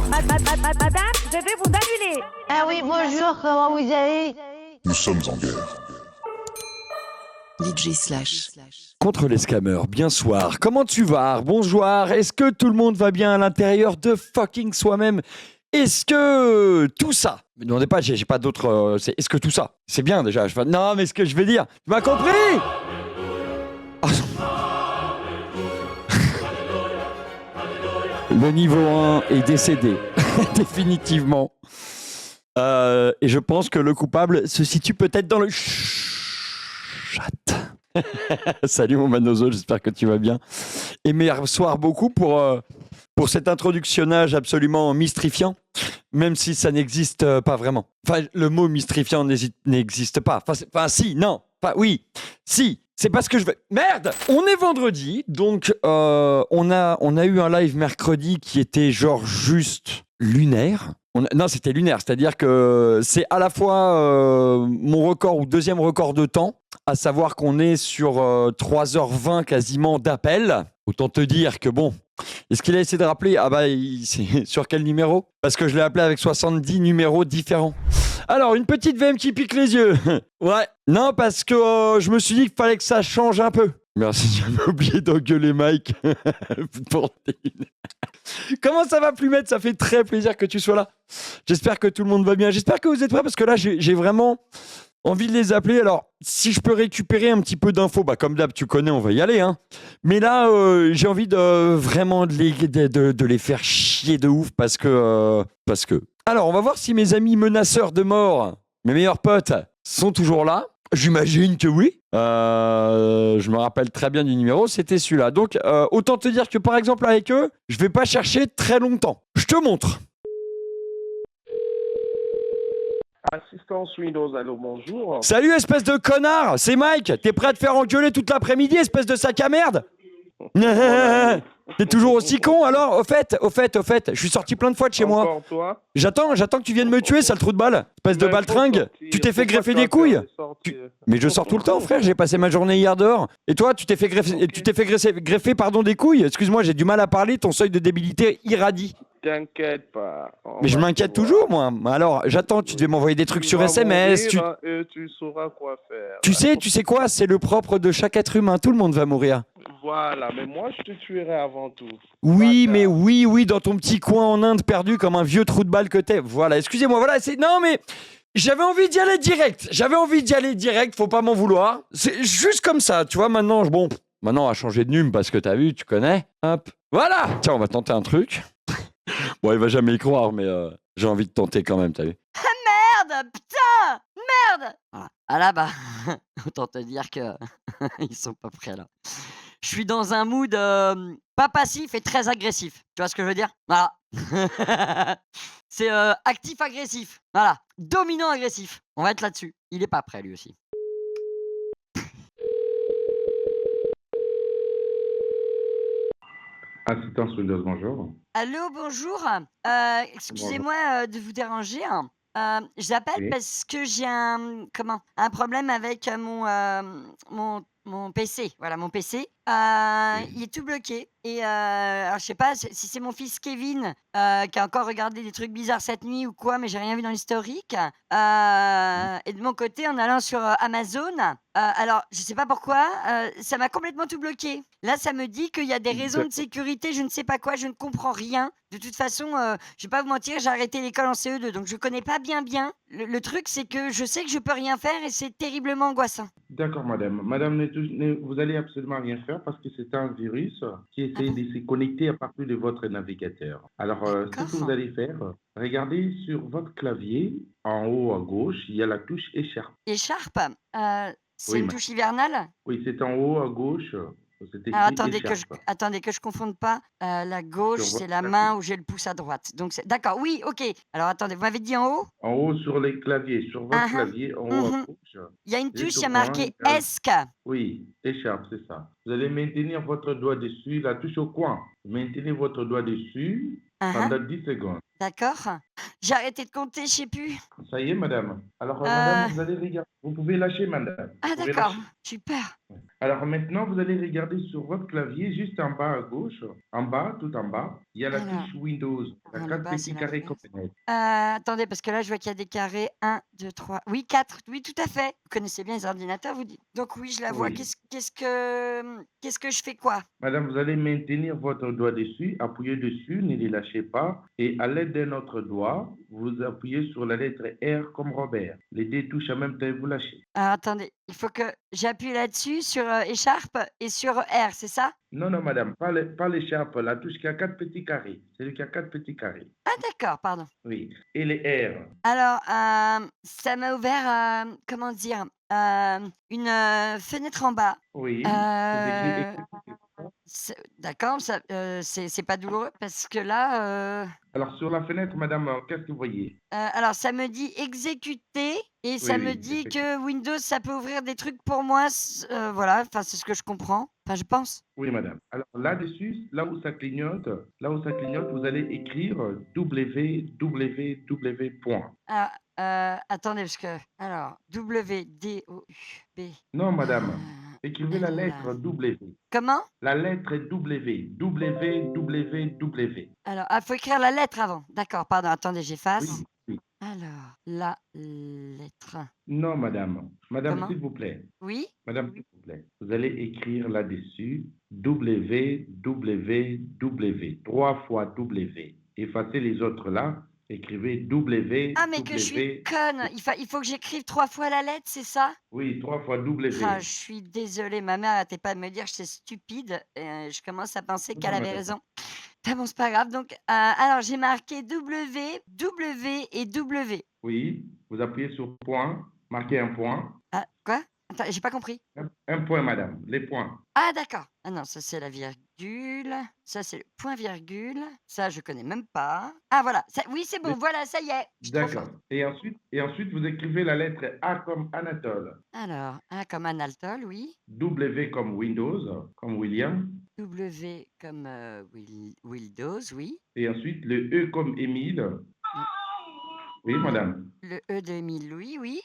Madame, je vais vous annuler. Ah oui, bonjour, comment vous allez? Nous sommes en guerre. DJ Slash. Contre les scammers, bien soir. Comment tu vas? Bonjour. Est-ce que tout le monde va bien à l'intérieur de fucking soi-même? Est-ce que tout ça? Ne me demandez pas, j'ai pas d'autres. Est-ce que tout ça? C'est bien déjà. Non, mais ce que je veux dire, tu m'as compris? Ah. Le niveau 1 est décédé, définitivement. Et je pense que le coupable se situe peut-être dans le chat. Salut mon Manozo, j'espère que tu vas bien. Et merci beaucoup pour cet introductionnage absolument mystrifiant, même si ça n'existe pas vraiment. Enfin, le mot mystrifiant n'existe pas. Enfin, si, non, enfin, oui, si. C'est parce que je veux... Merde! On est vendredi, donc on a eu un live mercredi qui était genre juste lunaire. Non, c'était lunaire, c'est-à-dire que c'est à la fois mon record ou deuxième record de temps, à savoir qu'on est sur 3h20 quasiment d'appel. Autant te dire que bon, est-ce qu'il a essayé de rappeler? Ah bah, c'est sur quel numéro? Parce que je l'ai appelé avec 70 numéros différents. Alors, une petite VM qui pique les yeux. Ouais. Non, parce que je me suis dit qu'il fallait que ça change un peu. Merci, j'avais oublié d'engueuler Mike. Comment ça va, Plumette? Ça fait très plaisir que tu sois là. J'espère que tout le monde va bien. J'espère que vous êtes prêts parce que là, j'ai vraiment envie de les appeler. Alors, si je peux récupérer un petit peu d'infos, bah comme d'hab, tu connais, on va y aller. Hein. Mais là, j'ai envie de vraiment de les faire chier de ouf parce que... Alors, on va voir si mes amis menaceurs de mort, mes meilleurs potes, sont toujours là. J'imagine que oui. Je me rappelle très bien du numéro, c'était celui-là. Donc, autant te dire que par exemple avec eux, je vais pas chercher très longtemps. Je te montre. Assistance Windows, allô, bonjour. Salut, espèce de connard, c'est Mike. T'es prêt à te faire engueuler toute l'après-midi, espèce de sac à merde? T'es toujours aussi con alors? Au fait, je suis sorti plein de fois de chez moi. Encore toi? J'attends que tu viennes me tuer, sale trou de balle. Espèce de baltringue. Tu t'es fait greffer des couilles? Mais je sors tout le temps, frère, j'ai passé ma journée hier dehors. Et toi, tu t'es fait greffer des couilles? Excuse-moi, j'ai du mal à parler, ton seuil de débilité irradie. T'inquiète pas. Mais je m'inquiète toujours, moi. Alors, j'attends, tu devais m'envoyer des trucs sur SMS. Tu sauras quoi faire. Tu sais quoi? C'est le propre de chaque être humain, tout le monde va mourir. Voilà, mais moi je te tuerai avant tout. Oui, mais oui, dans ton petit coin en Inde perdu comme un vieux trou de balle que t'es. Voilà, excusez-moi, voilà, Non, mais j'avais envie d'y aller direct. Faut pas m'en vouloir. C'est juste comme ça, tu vois, maintenant, on va changer de num parce que t'as vu, tu connais. Hop, voilà. Tiens, on va tenter un truc. Bon, il va jamais y croire, mais j'ai envie de tenter quand même, t'as vu. Merde, putain, merde. Voilà. Ah là, bah, autant te dire que ils sont pas prêts là. Je suis dans un mood pas passif et très agressif. Tu vois ce que je veux dire? Voilà. C'est actif-agressif. Voilà. Dominant-agressif. On va être là-dessus. Il est pas prêt lui aussi. Assistance Windows, bonjour. Allô, bonjour. Excusez-moi de vous déranger. J'appelle Oui. parce que j'ai un problème avec mon PC. Voilà, mon PC. Il est tout bloqué. Et alors, je sais pas si c'est mon fils Kevin qui a encore regardé des trucs bizarres cette nuit ou quoi, mais j'ai rien vu dans l'historique. Et de mon côté, en allant sur Amazon, alors je sais pas pourquoi, ça m'a complètement tout bloqué. Là, ça me dit qu'il y a des raisons de sécurité, je ne sais pas quoi, je ne comprends rien. De toute façon, je vais pas vous mentir, j'ai arrêté l'école en CE2, donc je connais pas bien. Le truc, c'est que je sais que je peux rien faire et c'est terriblement angoissant. D'accord, madame. Madame, vous allez absolument rien faire parce que c'est un virus qui essaie de se connecter à partir de votre navigateur. Alors, ce que D'accord. vous allez faire, regardez sur votre clavier, en haut à gauche, il y a la touche écharpe. Écharpe, c'est Oui, une touche hivernale? oui, c'est en haut à gauche. C'est Alors écrit écharpe. attendez que je confonde pas. La gauche, Sur c'est votre la clavier. main où j'ai le pouce à droite. Donc d'accord, oui, OK. Alors attendez, vous m'avez dit en haut? En haut sur les claviers, sur votre Hein, clavier, en haut à mmh. gauche. Il y a une Juste touche, au il y a coin, marqué il y a- ESC. Oui, écharpe, c'est ça. Vous allez maintenir votre doigt dessus, la touche au coin. Maintenez votre doigt dessus Hein, pendant 10 secondes. d'accord. J'ai arrêté de compter, je sais plus. Ça y est, madame. Alors, Euh, madame, vous allez regarder. Vous pouvez lâcher, madame. Ah Vous pouvez d'accord, lâcher. super. Alors maintenant, vous allez regarder sur votre clavier, juste en bas à gauche, en bas, tout en bas, il y a la Alors, touche Windows. Il y a le 4 bas, c'est petits carrés l'inverse. comme fenêtre. Attendez, parce que là, je vois qu'il y a des carrés. 1, 2, 3. Oui, 4. Oui, tout à fait. Vous connaissez bien les ordinateurs, vous dites. Donc oui, je la vois. Oui. Qu'est-ce que je fais quoi? Madame, vous allez maintenir votre doigt dessus, appuyez dessus, ne les lâchez pas. Et à l'aide d'un autre doigt, vous appuyez sur la lettre R comme Robert. Les deux touches en même temps et vous lâchez. Alors, attendez, il faut que j'appuie là-dessus sur écharpe et sur R, c'est ça? Non, non, madame, pas l'écharpe, la touche qui a 4 petits carrés. Celui qui a 4 petits carrés. Ah, d'accord, pardon. Oui. Et les R. Alors, ça m'a ouvert, comment dire? Une fenêtre en bas. Oui. Euh, D'accord, c'est pas douloureux parce que là, Alors, sur la fenêtre, madame, qu'est-ce que vous voyez? alors ça me dit exécuter et ça me Oui, dit effectivement. que Windows, ça peut ouvrir des trucs pour moi, voilà, enfin, c'est ce que je comprends, enfin, je pense. Oui, madame. Alors, là-dessus, là où ça clignote, vous allez écrire www. Ah, attendez parce que alors W-D-O-U-B, Non, madame. Écrivez la L. lettre W. Comment? La lettre W. www. Alors, faut écrire la lettre avant. D'accord, pardon, attendez, Oui, j'efface. oui. Alors, la lettre. Non, madame. Madame, Comment? s'il vous plaît. Oui? Madame, s'il vous plaît. Vous allez écrire là-dessus www. 3 fois W. Effacez les autres là. Écrivez Ah, mais que je suis W. conne! Il faut que j'écrive 3 fois la lettre, c'est ça? Oui, 3 fois Ah, W. je suis désolée, ma mère arrêtait pas de me dire que j'étais stupide et je commence à penser Non, qu'elle avait madame. raison. Ah bon, c'est pas grave, donc alors j'ai marqué W, W et W. Oui, vous appuyez sur point, marquez un point. Ah, quoi? Attends, j'ai pas compris. Un point, madame, les points. Ah d'accord. Ah non, ça c'est la virgule, ça c'est le point virgule, ça je connais même pas. Ah voilà, ça oui, c'est bon, Les- voilà, ça y est, je suis trop D'accord. forte. Et ensuite, vous écrivez la lettre A comme Anatole, Alors, A comme Analtol, oui. W comme Windows, comme William, W comme, Windows, oui. et ensuite le E comme Émile. Oui, madame. Le E de Émile Louis, oui.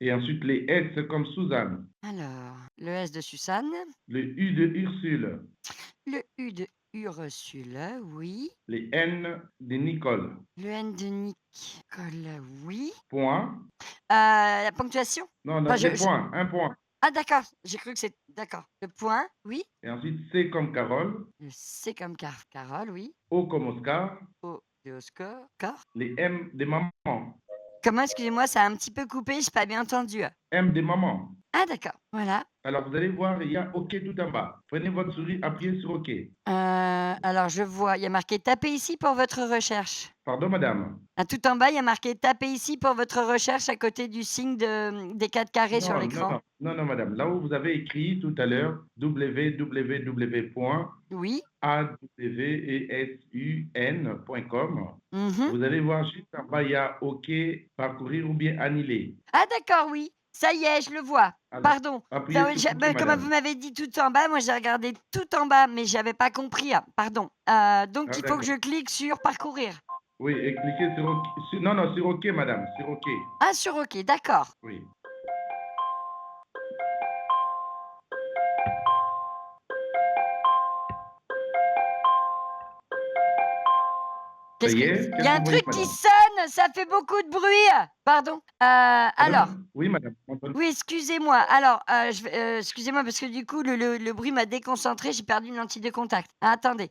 Et ensuite les S comme Suzanne, Alors, le S de Suzanne, le U de Ursule, le U de Ursule, oui. les N de Nicole. Le N de Nicole, oui. Point. La ponctuation? Non, non, Enfin, les points, un point. Ah d'accord, j'ai cru que c'est d'accord. Le point, oui. Et ensuite C comme Carole, Le C comme Carole, oui. O comme Oscar, O de Oscar. Corps. les M de maman. Comment, excusez-moi, ça a un petit peu coupé, j'ai pas bien entendu. M de maman. Ah d'accord, voilà. Alors, vous allez voir, il y a OK tout en bas. Prenez votre souris, appuyez sur OK. Alors je vois, il y a marqué taper ici pour votre recherche. Pardon, madame. Ah, tout en bas, il y a marqué taper ici pour votre recherche à côté du signe des 4 carrés sur Non, l'écran. non, madame. Là où vous avez écrit tout à l'heure www.awesun.com, Mhm. vous allez voir juste en bas, il y a OK, parcourir ou bien annuler. Ah d'accord, oui. Ça y est, je le vois. Alors, Pardon. appuyez Non, sur OK, comme madame. vous m'avez dit tout en bas, moi j'ai regardé tout en bas, mais j'avais pas compris. Pardon. Donc Ah, il faut que je d'accord. clique sur parcourir. Oui, et cliquez sur OK. Non, sur OK, madame. Sur OK. Ah, sur OK, d'accord. Oui. Ça Qu'est-ce y que... est? Il y a un Qu'est-ce que vous voyez, truc qui madame? sonne, ça fait beaucoup de bruit. Pardon. Alors, Madame? Oui, madame. oui, excusez-moi. Alors, excusez-moi parce que du coup, le bruit m'a déconcentré, j'ai perdu une lentille de contact. Ah, attendez.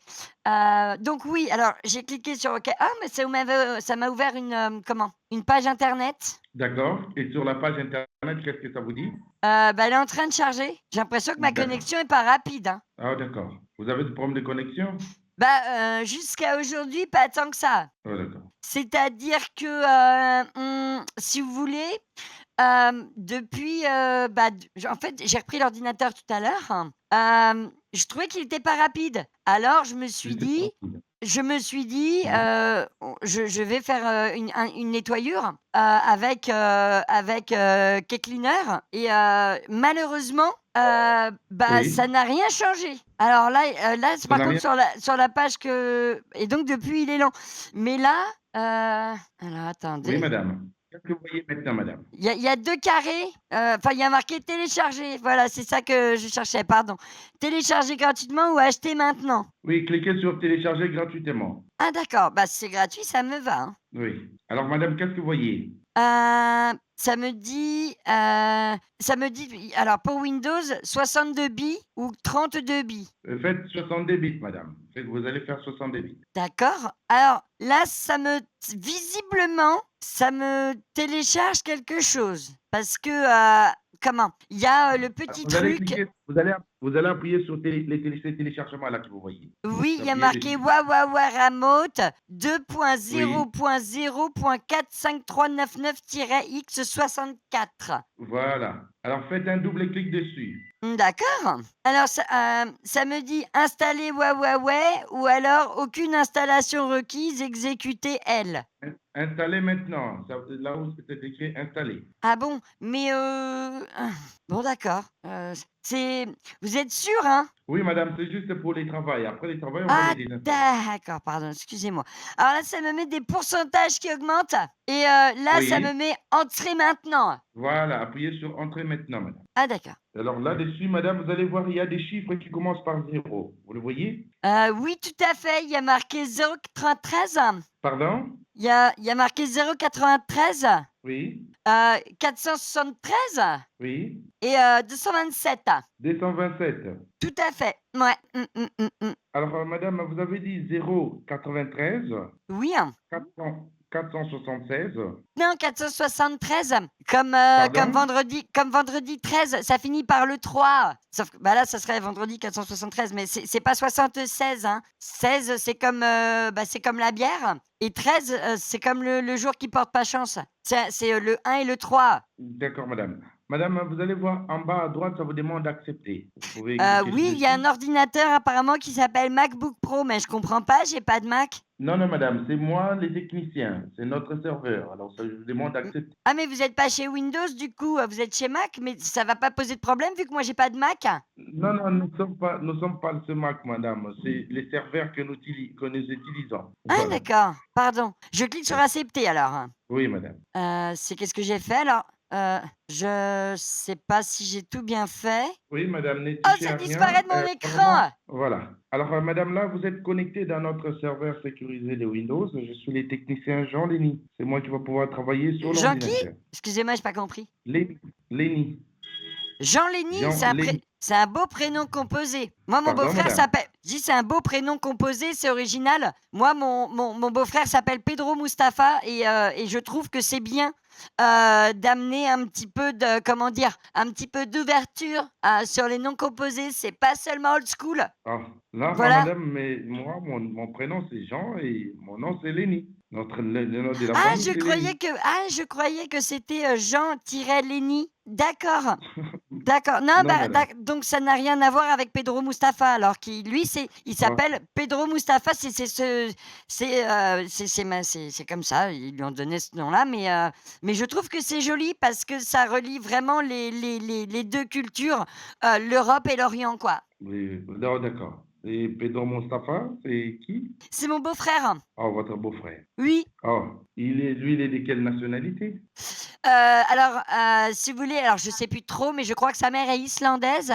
Donc oui, alors j'ai cliqué sur OK. Ah, mais ça m'a ouvert une page internet. D'accord. Et sur la page internet, qu'est-ce que ça vous dit? Elle est en train de charger. J'ai l'impression que ma D'accord. connexion est pas rapide, hein. Ah, d'accord. Vous avez des problèmes de connexion? Jusqu'à aujourd'hui, pas tant que ça. Ah, d'accord. C'est-à-dire que, si vous voulez, depuis, en fait, j'ai repris l'ordinateur tout à l'heure, je trouvais qu'il était pas rapide. Alors je me suis Juste dit, tranquille. je vais faire, une nettoyure, avec Cleaner et malheureusement, Oui. ça n'a rien changé. Alors là, Ça par n'a contre rien. sur la page et donc depuis il est lent. Mais là, alors Oui, attendez. madame. qu'est-ce que vous voyez maintenant, madame? Il y a 2 carrés, enfin, il y a marqué télécharger. Voilà, c'est ça que je cherchais, pardon. Télécharger gratuitement ou acheter maintenant. Oui, cliquez sur télécharger gratuitement. Ah d'accord, bah, si c'est gratuit, ça me va, hein. Oui. Alors, madame, qu'est-ce que vous voyez? Ça me dit alors pour Windows 62 bits ou 32 bits. Faites 62 bits, madame. Vous allez faire 62 bits. D'accord. Alors là, visiblement, ça me télécharge quelque chose parce que, comment? Il y a, le Alors, petit vous allez truc. cliquer, vous allez appuyer sur ces téléchargements là que vous voyez. Oui, Vous il y a appuyez marqué dessus. Wawawa Remote Oui, 2.0.0.4539-X64. voilà. Alors, faites un double clic dessus. D'accord. Alors ça me dit installer Huawei ou alors aucune installation requise, exécuter elle. Installez maintenant. Là où c'est écrit installer. Ah bon? Mais bon d'accord. Vous êtes sûr, hein? Oui, madame, c'est juste pour les travails. Après les travails, on va Ah les désinstaller. d'accord, pardon, excusez-moi. Alors là, ça me met des pourcentages qui augmentent et là, ça me Oui, met entrer maintenant. voilà. Appuyez sur entrée maintenant, madame. Ah d'accord. Alors là-dessus, madame, vous allez voir, il y a des chiffres qui commencent par 0. Vous le voyez? Oui, tout à fait, il y a marqué 0,93. Pardon? Il y a marqué 0,93. Oui, 473 oui. et 227. 227. Tout à fait. Ouais. Alors, madame, vous avez dit 0,93, Oui, hein. 476. Non, 473 Pardon? comme vendredi 13, ça finit par le 3. Sauf que bah là, ça serait vendredi 473, mais c'est pas 76, hein. 16, c'est comme la bière et 13, c'est comme le jour qui porte pas chance. C'est le 1 et le 3. D'accord, madame. Madame, vous allez voir en bas à droite, ça vous demande d'accepter. Vous pouvez cliquer Oui, il y a un dessus. ordinateur apparemment qui s'appelle MacBook Pro, mais je comprends pas, j'ai pas de Mac. Non, non, madame, c'est moi, les techniciens. C'est notre serveur. Alors, ça, je vous demande Mmh. d'accepter. Ah mais vous êtes pas chez Windows du coup, vous êtes chez Mac, mais ça va pas poser de problème vu que moi j'ai pas de Mac? Non, non, nous sommes pas ce Mac, madame. C'est les serveurs que nous utilisons. Ah Voilà. d'accord, pardon. Je clique sur Oui, accepter alors, hein. oui, madame. Qu'est-ce que j'ai fait alors? Je sais pas si j'ai tout bien fait. Oui, madame, ne Oh, touchez ça à disparaît rien. de mon Pour le moment, écran! voilà. Alors, madame, là, vous êtes connecté dans notre serveur sécurisé de Windows. Je suis le technicien Jean Lény. C'est moi qui va pouvoir travailler sur Jean qui? l'ordinateur. Excusez-moi, j'ai pas compris. Lény. Lény. Jean Lény, Jean Lény. c'est un beau prénom composé. Moi, mon Pardon, beau-frère madame. s'appelle. Je dis c'est un beau prénom composé, c'est original. Moi, mon beau-frère s'appelle Pedro Mustapha et je trouve que c'est bien d'amener un petit peu de, comment dire, un petit peu d'ouverture sur les noms composés. C'est pas seulement old school. Ah, là, Voilà. madame, mais moi, mon prénom, c'est Jean et mon nom, c'est Lény. Le nom de la Ah, famille, c'est Lény. je croyais que c'était Jean-Lény. D'accord. D'accord. Non, Non, madame. donc ça n'a rien à voir avec Pedro Mustapha. Alors qui, lui, il Ah, s'appelle Pedro Mustapha. C'est comme ça. Ils lui ont donné ce nom-là, mais je trouve que c'est joli parce que ça relie vraiment les deux cultures, l'Europe et l'Orient, quoi. oui, non, d'accord. Et Pedro Mostafa, c'est qui? C'est mon beau-frère. Oh, votre beau-frère. Oui. Oh, lui, il est de quelle nationalité? Alors, si vous voulez, alors je sais plus trop, mais je crois que sa mère est islandaise,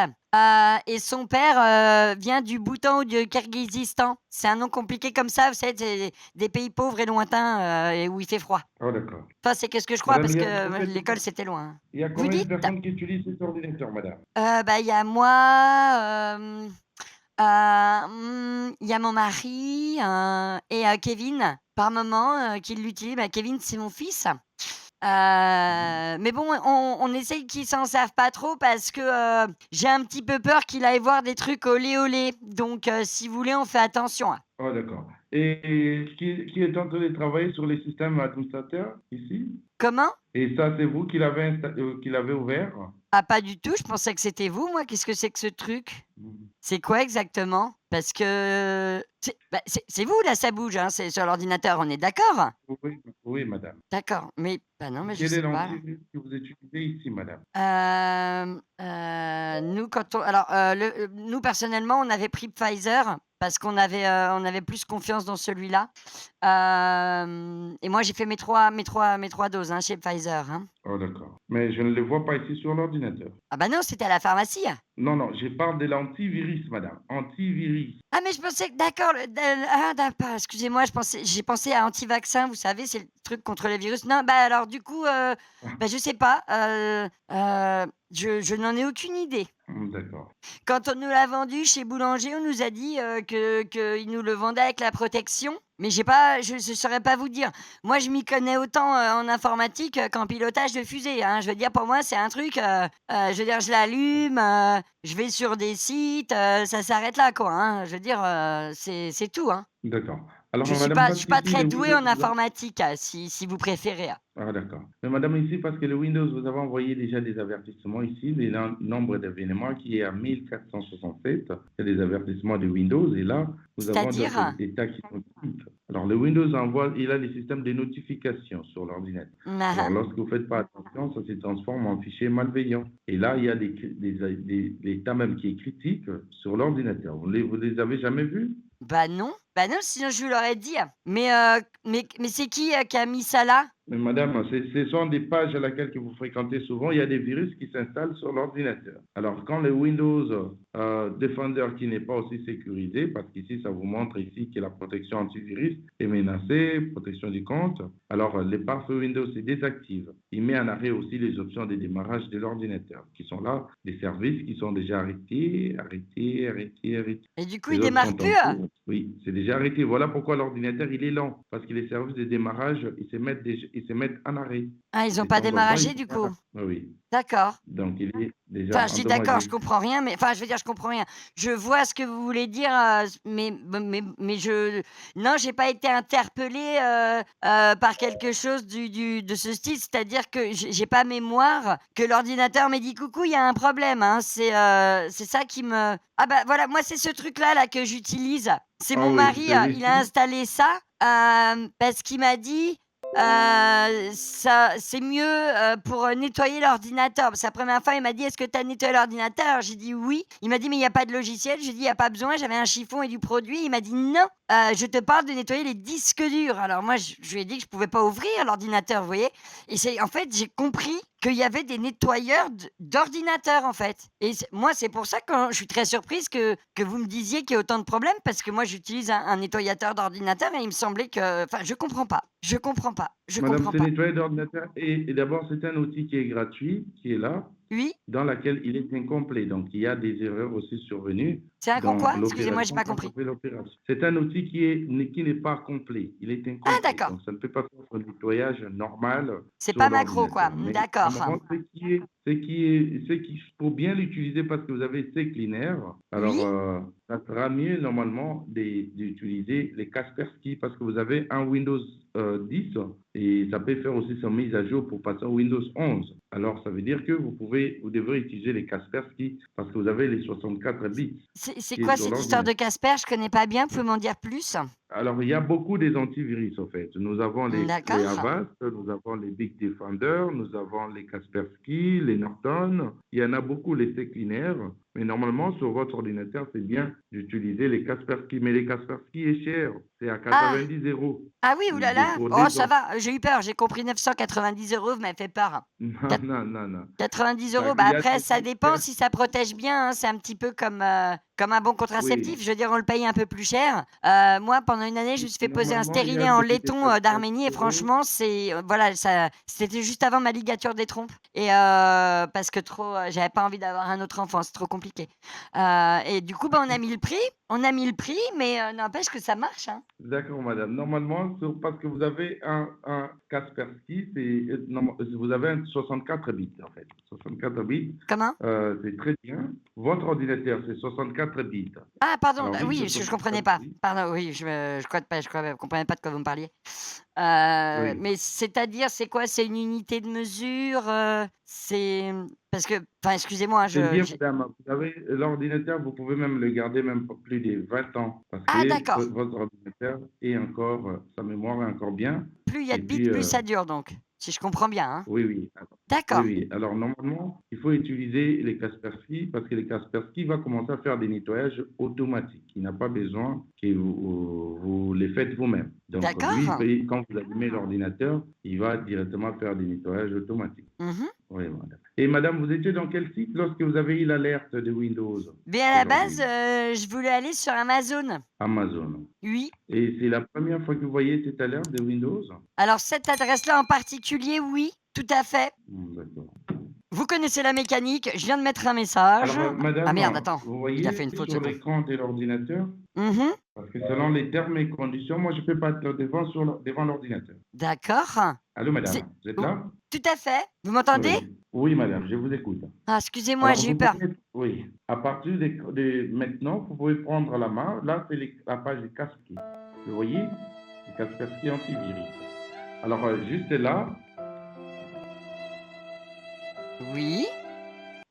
et son père, vient du Bhoutan ou du Kirghizistan. C'est un nom compliqué comme ça, vous savez, c'est des pays pauvres et lointains, et où il fait froid. Oh, d'accord. Enfin, c'est qu'est-ce que je crois Madame, parce il y que, a combien de, l'école c'était loin, hein. il y a Vous combien de dites? personnes qui utilisent cet ordinateur, madame? Il y a moi, il y a mon mari, et Kevin, par moment, qui l'utilise. Bah, Kevin, c'est mon fils. Mais bon, on essaye qu'il s'en serve pas trop parce que, j'ai un petit peu peur qu'il aille voir des trucs olé olé. Donc, si vous voulez, on fait attention, hein. Oh, d'accord. Et qui est en train de travailler sur les systèmes administrateurs ici? Comment? Et ça, c'est vous qui l'avez ouvert? Ah, pas du tout, je pensais que c'était vous, moi. Qu'est-ce que c'est que ce truc? C'est quoi exactement? Parce que c'est vous là, ça bouge, hein, c'est sur l'ordinateur, on est d'accord? Oui, oui, madame. D'accord, mais bah, non, mais je Quel est sais pas là. l'antivirus que vous utilisez ici, madame? Nous quand on alors, nous personnellement, on avait pris Pfizer parce on avait plus confiance dans celui-là. Et moi, j'ai fait mes 3 doses, hein, chez Pfizer, hein. Oh, d'accord. Mais je ne le vois pas ici sur l'ordinateur. Ah bah non, c'était à la pharmacie. Non, non, je parle de l'antivirus, madame. Antivirus. Ah mais je pensais que d'accord, d'accord, excusez-moi, j'ai pensé à anti-vaccin, vous savez, c'est le truc contre les virus. Non, bah alors du coup, bah je sais pas, je n'en ai aucune idée. D'accord. Quand on nous l'a vendu chez Boulanger, on nous a dit, qu'ils nous le vendaient avec la protection, mais je saurais pas vous dire. Moi, je m'y connais autant, en informatique, qu'en pilotage de fusée, hein. Je veux dire, pour moi, c'est un truc, je veux dire, je l'allume, je vais sur des sites, ça s'arrête là, quoi, hein. Je veux dire, c'est tout, hein. D'accord. Alors, Je madame, suis parce pas qu'ici, très le douée Windows en informatique, si vous préférez. Ah, d'accord. Mais madame, ici, parce que le Windows, vous avez envoyé déjà des avertissements ici, le nombre d'événements qui est à 1467. C'est des avertissements de Windows. Et là, nous avons C'est-à-dire? des tas qui sont critiques. Alors, le Windows envoie, il a les systèmes de notification sur l'ordinateur. Alors, lorsque vous ne faites pas attention, ça se transforme en fichier malveillant. Et là, il y a des tas même qui est critique sur l'ordinateur. Vous les avez jamais vus? Bah non, sinon je vous l'aurais dit. Mais c'est qui a mis ça là? Mais madame, ce sont des pages à laquelle que vous fréquentez souvent. Il y a des virus qui s'installent sur l'ordinateur. Alors, quand le Windows Defender qui n'est pas aussi sécurisé, parce qu'ici, ça vous montre ici que la protection antivirus est menacée, protection du compte, alors les pare-feux Windows se désactive. Il met en arrêt aussi les options de démarrage de l'ordinateur, qui sont là, des services qui sont déjà arrêtés. Et du coup, Les il autres démarre sont en plus? cours. Oui, c'est déjà arrêté. Voilà pourquoi l'ordinateur, il est lent. Parce que les services de démarrage, ils se mettent en arrêt. Ah, ils ont De pas temps en temps, démarragé ils du se coup? mettent Oui. D'accord. Donc, il est déjà Enfin, je dis d'accord, je endommagé. comprends rien, mais enfin, je veux dire, je comprends rien. Je vois ce que vous voulez dire, mais non, j'ai pas été interpellée, par quelque chose de ce style. C'est-à-dire que j'ai pas mémoire que l'ordinateur m'ait dit: «Coucou, il y a un problème», hein. C'est ça qui me ah bah, voilà, moi, c'est ce truc-là, là, que j'utilise. C'est Ah mon oui, mari, il a celui-ci. installé ça, parce qu'il m'a dit ça c'est mieux, pour, nettoyer l'ordinateur. Parce que la première fois, il m'a dit: «Est-ce que tu as nettoyé l'ordinateur?» J'ai dit: «Oui». Il m'a dit: «Mais il y a pas de logiciel». J'ai dit: «Il y a pas besoin». J'avais un chiffon et du produit. Il m'a dit: «Non, je te parle de nettoyer les disques durs». Alors moi, je lui ai dit que je pouvais pas ouvrir l'ordinateur, vous voyez? Et c'est en fait, j'ai compris qu'il y avait des nettoyeurs d'ordinateurs, en fait. Et moi, c'est pour ça que je suis très surprise que vous me disiez qu'il y a autant de problèmes parce que moi, j'utilise un nettoyateur d'ordinateur et il me semblait que enfin, je comprends pas. Je comprends pas. Je Madame, comprends ce pas. nettoyeur d'ordinateur, et d'abord, c'est un outil qui est gratuit, qui est là, Oui? dans laquelle il est incomplet. Donc, il y a des erreurs aussi survenues C'est un con dans quoi? Excusez-moi, j'ai l'opération pas quand on compris. fait l'opération. C'est un outil qui n'est pas complet. Il est Ah incomplet. d'accord. Donc, ça ne peut pas faire un nettoyage normal C'est sur pas macro quoi. l'ordinateur. Mais D'accord. normalement, pour bien l'utiliser, parce que vous avez CCleaner, Oui? alors ça sera mieux normalement d'utiliser les Kaspersky parce que vous avez un Windows 10 et ça peut faire aussi sa mise à jour pour passer au Windows 11. Alors, ça veut dire que vous devrez utiliser les Kaspersky parce que vous avez les 64 bits C'est qui est quoi sur cette histoire de l'ordinateur. Casper? Je connais pas bien, vous pouvez m'en dire plus? Alors, il y a beaucoup des antivirus, en fait. Nous avons les D'accord. Avast, nous avons les Big Defender, nous avons les Kaspersky, les Norton. Il y en a beaucoup, les CCleaner. Mais normalement, sur votre ordinateur, c'est bien d'utiliser les Kaspersky. Mais les Kaspersky est cher. C'est à Ah! 90 euros Ah oui, ouh là là! pour Oh 2 ça ans. va, j'ai eu peur, j'ai compris 990 €, vous m'avez fait peur. Non, Quat non, non, non. 90 Parce €, bah, qu'il y a après des ça dépend si ça protège bien, hein, c'est un petit peu comme un bon Oui, contraceptif, je veux dire on le paye un peu plus cher. Moi pendant une année, je me suis fait poser un normalement, il y stérilet a en des laiton, détachements d'Arménie et euros. franchement voilà, ça c'était juste avant ma ligature des trompes et parce que j'avais pas envie d'avoir un autre enfant, c'est trop compliqué. Et du coup, bah, on a mis le prix, mais n'empêche que ça marche, hein. D'accord, madame. Normalement, parce que vous avez un Kaspersky, vous avez un 64 bits, en fait. 64 bits, Comment? c'est très bien. Votre ordinateur, c'est 64 bits. Ah pardon, Alors, vu oui, que parce que je 64 comprenais pas. bits, Pardon, oui, je comprenais pas de quoi vous me parliez. oui, Mais c'est-à-dire, c'est quoi? C'est une unité de mesure, parce que enfin, excusez-moi, hein, c'est je bien, j'ai madame. Vous avez l'ordinateur, vous pouvez même le garder même pour plus de 20 ans, parce ah que d'accord, votre ordinateur est encore, sa mémoire est encore bien. plus il y a Et de bits, puis, plus ça dure donc, si je comprends bien, hein. Oui, oui. Oui, D'accord. oui. Alors, normalement, il faut utiliser les Kaspersky parce que les Kaspersky va commencer à faire des nettoyages automatiques. Il n'a pas besoin que vous les faites vous-même. Donc, lui, D'accord. quand vous allumez l'ordinateur, il va directement faire des nettoyages automatiques. Mhm. Oui, madame. Et madame, vous étiez dans quel site lorsque vous avez eu l'alerte de Windows Bien à la base, aujourd'hui? je voulais aller sur Amazon. Amazon. Oui. Et c'est la première fois que vous voyez cette alerte de Windows? Alors cette adresse-là en particulier, oui, tout à fait. D'accord. Vous connaissez la mécanique, je viens de mettre un message. Alors, Ah madame, merde, attends, vous il a fait voyez une faute, ce sur con. l'écran de l'ordinateur, Mhm. parce que selon les termes et conditions, moi, je ne peux pas être devant l'ordinateur. D'accord. Allô, madame, C'est... vous êtes Oh, là? tout à fait. Vous m'entendez? Oui. Oui, madame, je vous écoute. Ah, excusez-moi, Alors, j'ai eu vous peur. pouvez, oui, à partir de maintenant, vous pouvez prendre la main. Là, c'est la page de Kaspersky. Vous voyez? Le Kaspersky antivirus. Alors, juste là, Oui.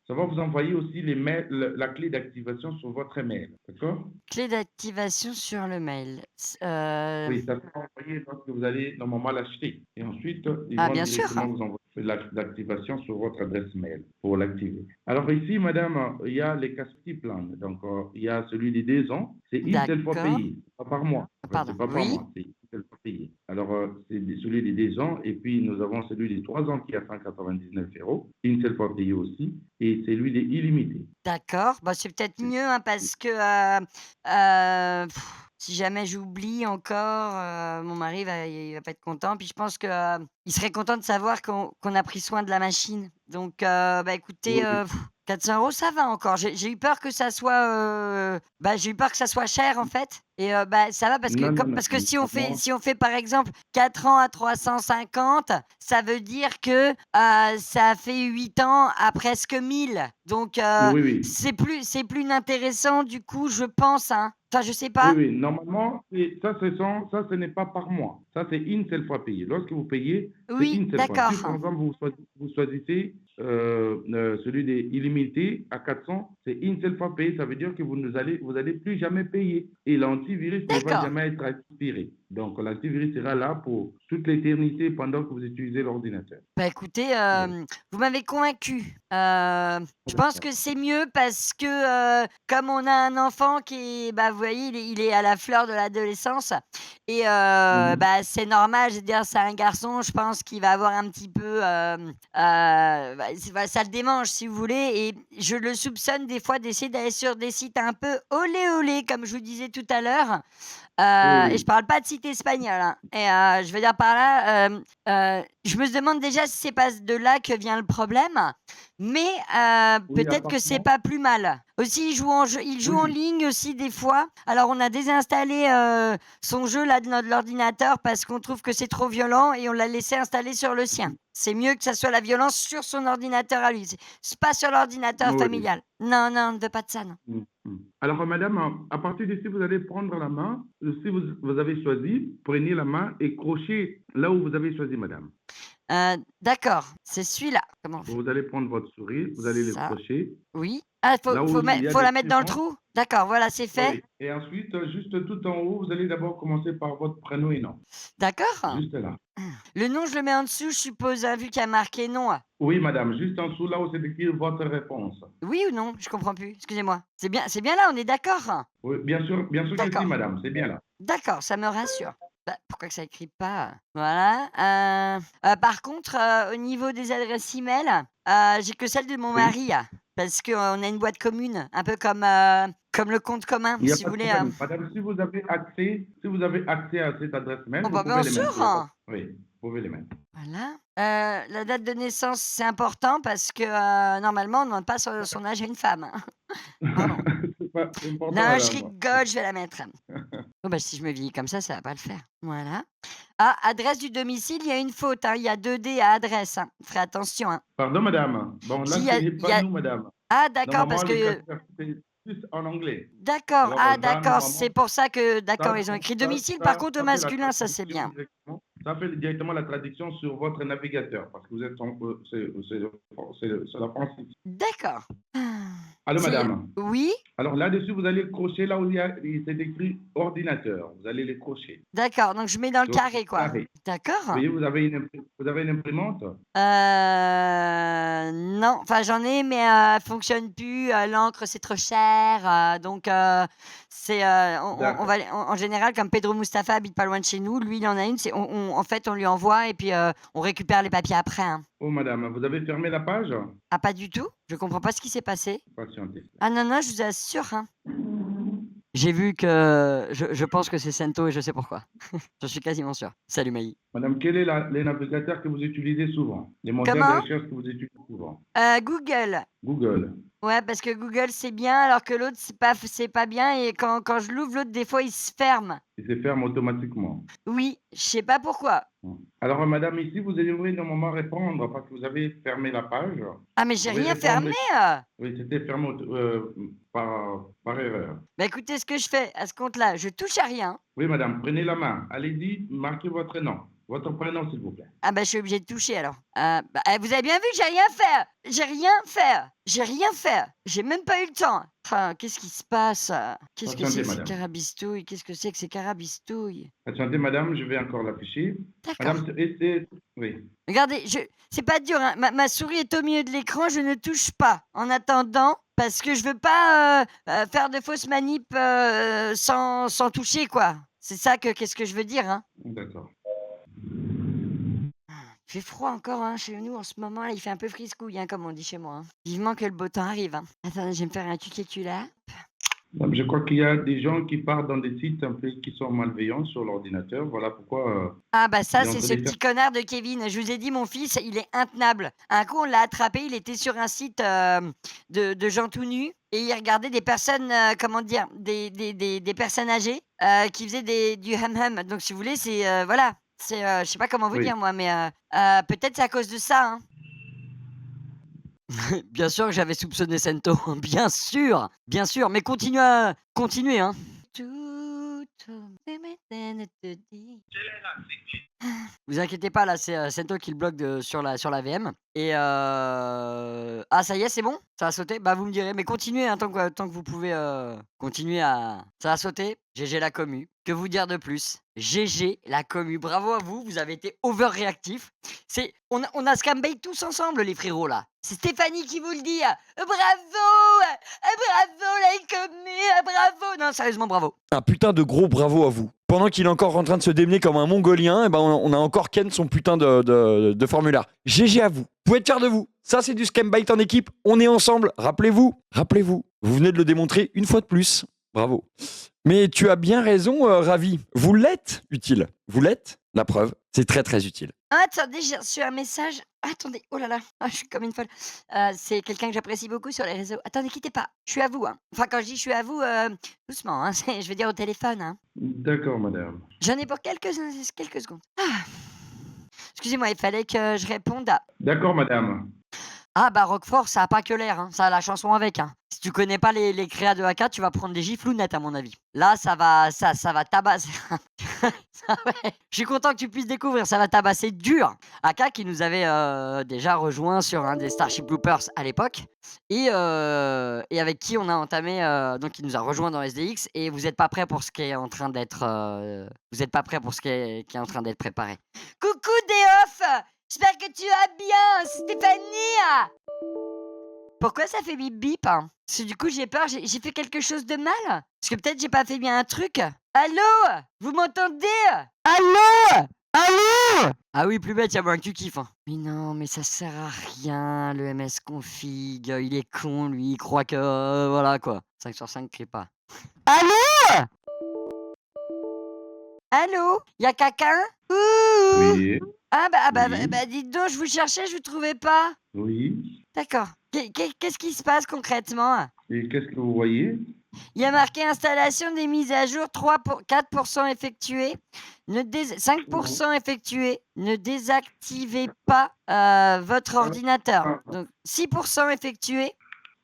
ça va vous envoyer aussi les mails, la clé d'activation sur votre email. D'accord? Clé d'activation sur le mail. Oui, ça sera envoyé lorsque vous allez normalement l'acheter. Et ensuite, ils Ah, vont bien sûr. directement vous envoyer l'activation sur votre adresse mail pour l'activer. Alors ici, madame, il y a les Kaspersky plans. Donc, il y a celui des 2 ans. C'est une seule fois D'accord. payé, pas par mois. Pardon. C'est pas par Oui. mois, c'est une seule fois payé. Alors, c'est celui des 2 ans. Et puis, nous avons celui des 3 ans qui est à 199 €, une seule fois payé aussi. Et celui des illimités. D'accord. Bah, c'est peut-être mieux, hein, parce que si jamais j'oublie encore, mon mari il va pas être content. Puis je pense que, il serait content de savoir qu'on a pris soin de la machine. Donc, bah, écoutez, Oui, oui. 400 € ça va encore. J'ai eu peur que ça soit, j'ai eu peur que ça soit cher en fait et bah, ça va parce que Non, non, non. parce que Normalement, si on fait par exemple 4 ans à 350, ça veut dire que, ça fait 8 ans à presque 1 000. Donc, oui, oui. c'est plus intéressant du coup, je pense, hein. Enfin, je sais Oui, pas. oui, normalement, ça, ce n'est pas par mois. Ça, c'est une seule fois payé. Lorsque vous payez, c'est Oui, une seule fois. d'accord. Si, par exemple, vous choisissez celui des illimités à 400, c'est une seule fois payé. Ça veut dire que vous allez plus jamais payer. Et l'antivirus ne va D'accord. jamais être expiré. Donc, l'antivirus sera là pour toute l'éternité pendant que vous utilisez l'ordinateur. Bah, écoutez, Oui. vous m'avez convaincu. Je pense que c'est mieux parce que, comme on a un enfant qui est bah, vous voyez, il est à la fleur de l'adolescence et Mhm. bah, c'est normal, je veux dire, c'est un garçon, je pense qu'il va avoir un petit peu, ça le démange si vous voulez et je le soupçonne des fois d'essayer d'aller sur des sites un peu olé olé comme je vous disais tout à l'heure. Oui, Et je oui. parle pas de site espagnol, hein et je veux dire par là, je me demande déjà si c'est pas de là que vient le problème, mais Oui, peut-être que c'est apparemment. pas plus mal. Aussi, il joue Oui, en oui. ligne aussi des fois. Alors on a désinstallé, son jeu là de notre l'ordinateur parce qu'on trouve que c'est trop violent et on l'a laissé installer sur le sien. C'est mieux que ça soit la violence sur son ordinateur à lui, c'est pas sur l'ordinateur Oui, oui. familial. Non, non, on ne veut pas de ça, non. Mm, mm. Alors, madame, à partir d'ici, vous allez prendre la main. Si vous avez choisi, prenez la main et crochez là où vous avez choisi, madame. D'accord, c'est celui-là. Comment on fait? Vous allez prendre votre souris, vous allez le Ça. crocher Oui. Ah, là où il y a faut des la mettre dans le suivants. trou? D'accord, voilà, c'est Oui, fait. oui. Et ensuite, juste tout en haut, vous allez d'abord commencer par votre prénom et nom. D'accord. Juste là. Le nom, je le mets en dessous, je suppose, hein, vu qu'il y a marqué nom. Oui, madame, juste en dessous, là où c'est écrit votre réponse. Oui ou non? Je comprends plus, excusez-moi. C'est bien là, on est d'accord? Oui, bien sûr que si, D'accord. madame, c'est bien là. D'accord, ça me rassure. Bah, pourquoi que ça écrit pas? Voilà, par contre, au niveau des adresses email, j'ai que celle de mon Oui, mari, parce qu'on a une boîte commune, un peu comme le compte commun, il n'y a si pas vous de voulez, problème. Madame, si vous avez accès à cette adresse mail, Oh vous bah, pouvez bien les mettre. Il y a pas de- sûr! Oui, vous pouvez les mettre. Voilà. La date de naissance, c'est important parce que, normalement, on ne demande pas son âge à une femme, hein. Pardon. C'est important, Non, je madame. rigole, je vais la mettre. Oh bah, si je me vieillis comme ça va pas le faire. Voilà. Ah, adresse du domicile, il y a une faute, hein, il y a 2 D à adresse, hein. Ferez attention, hein. Pardon, madame. Bon, Si, là, ce n'est pas nous, madame. ah d'accord, parce Normalement, le que casque, c'est plus en anglais. d'accord, Alors, ah ça, d'accord, c'est normalement, pour ça que d'accord, ça, ils ont écrit ça, domicile, par ça, contre au ça, c'est la masculin, ça c'est traduction bien. directement. Ça fait directement la traduction sur votre navigateur, parce que vous êtes c'est la France. D'accord. Allô, C'est- madame. Oui, Alors là-dessus, vous allez crocher là où c'est écrit ordinateur. Vous allez les crocher. d'accord. Donc je mets dans le Donc, carré, quoi. carré. D'accord. Vous voyez, vous avez une imprimante. Non, enfin j'en ai, mais elle fonctionne plus. L'encre c'est trop cher, donc c'est on D'accord. va en général comme Pedro Mustafa habite pas loin de chez nous, lui il en a une. C'est en fait on lui envoie et puis on récupère les papiers après. Hein. Oh, madame, vous avez fermé la page? Ah pas du tout. Je comprends pas ce qui s'est passé. Patientez. Ah non non, je vous assure. Hein. J'ai vu que je pense que c'est Sento et je sais pourquoi. Je suis quasiment sûr. Salut Maï. Madame, quel est les navigateurs que vous utilisez souvent? Les moteurs de Comment? recherche que vous utilisez souvent? Google. Google. Ouais, parce que Google c'est bien, alors que l'autre c'est pas bien, et quand je l'ouvre, l'autre des fois il se ferme. Il se ferme automatiquement. Oui, je sais pas pourquoi. Alors, madame, ici, vous devrez normalement répondre parce que vous avez fermé la page. Ah mais j'ai Vous pouvez rien répondre. fermé. Oui, c'était fermé par erreur. Bah écoutez, ce que je fais à ce compte-là, je touche à rien. Oui, madame, prenez la main. Allez-y, marquez votre nom. Votre prénom, s'il vous plaît. Ah bah je suis obligé de toucher alors. Vous avez bien vu que j'ai rien fait. J'ai rien fait. J'ai rien fait. J'ai même pas eu le temps. Ah, qu'est-ce qui se passe? Qu'est-ce que c'est que ces madame. carabistouilles? Qu'est-ce que c'est que ces carabistouilles? Attendez, madame, je vais encore l'afficher. D'accord. Madame, oui. Regardez, c'est pas dur, hein. Ma souris est au milieu de l'écran, je ne touche pas. En attendant, parce que je veux pas faire de fausses manips sans toucher, quoi. C'est ça qu'est-ce que je veux dire, hein. D'accord. Il fait froid encore, hein, chez nous en ce moment. Là, il fait un peu friscouille, hein, comme on dit chez moi. Hein. Vivement que le beau temps arrive. Hein. Attendez, je vais me faire un là. Je crois qu'il y a des gens qui partent dans des sites un peu qui sont malveillants sur l'ordinateur. Voilà pourquoi. Ah bah ça, il est en c'est train ce de petit connard de Kevin. Je vous ai dit, mon fils, il est intenable. Un coup, on l'a attrapé, il était sur un site de gens tout nus et il regardait des personnes, comment dire, des personnes âgées qui faisaient du hum-hum. Donc, si vous voulez, c'est, voilà, c'est, je sais pas comment vous Oui. dire, moi, mais peut-être c'est à cause de ça, hein. Bien sûr que j'avais soupçonné Sento, bien sûr, mais continuez, hein. Vous inquiétez pas, là, c'est Sento qui le bloque sur la VM. Et ah, ça y est, c'est bon? Ça a sauté? Bah, vous me direz, mais continuez, hein, tant que vous pouvez continuer à. Ça a sauté. GG la commu. Que vous dire de plus? GG la commu. Bravo à vous, vous avez été overréactifs. On a scambait tous ensemble, les frérots, là. C'est Stéphanie qui vous le dit. Bravo! Bravo, la commu! Bravo! Non, sérieusement, bravo. Un putain de gros bravo à vous. Pendant qu'il est encore en train de se démener comme un mongolien, eh ben on a encore Ken son putain de formulaire. GG à vous. Vous pouvez être fiers de vous. Ça, c'est du Scambite en équipe. On est ensemble. Rappelez-vous. Vous venez de le démontrer une fois de plus. Bravo. Mais tu as bien raison, Ravi. Vous l'êtes utile. Vous l'êtes. La preuve, c'est très très utile. Attendez, j'ai reçu un message. Attendez, oh là là, je suis comme une folle. C'est quelqu'un que j'apprécie beaucoup sur les réseaux. Attendez, quittez pas. Je suis à vous. Hein. Enfin, quand je dis je suis à vous, doucement. Hein, je veux dire au téléphone. Hein. D'accord, madame. J'en ai pour quelques secondes. Ah. Excusez-moi, il fallait que je réponde à. D'accord, madame. Ah bah Roquefort, ça a pas que l'air, hein. Ça a la chanson avec. Hein. Si tu connais pas les créas de AK, tu vas prendre des giflounettes à mon avis. Là, ça va tabasser. Je suis content que tu puisses découvrir, ça va tabasser dur. AK qui nous avait déjà rejoint sur un des Starship Loopers à l'époque et avec qui on a entamé, donc il nous a rejoint dans SDX et vous êtes pas prêts pour ce qui est en train d'être, vous êtes pas prêts pour ce qui est en train d'être préparé. Coucou Déoff, j'espère que tu vas bien, Stéphanie. Pourquoi ça fait bip bip? Parce que du coup j'ai peur, j'ai fait quelque chose de mal? Parce que peut-être j'ai pas fait bien un truc? Allô? Vous m'entendez? Allô? Allô? Ah oui, plus bête, y'a moins que tu kiffes. Hein. Mais non, mais ça sert à rien, le MS config. Il est con, lui, il croit que... voilà quoi. 5 sur 5, crie pas. Allô? Allô? Y'a quelqu'un? Ouh. Oui. Ah Oui. bah dites donc, je vous cherchais, je vous trouvais pas. Oui. D'accord. Qu'est-ce qui se passe concrètement? Et qu'est-ce que vous voyez? Il y a marqué installation des mises à jour 4% effectuées, 5% effectuées. Ne désactivez pas votre ordinateur. Donc 6% effectué.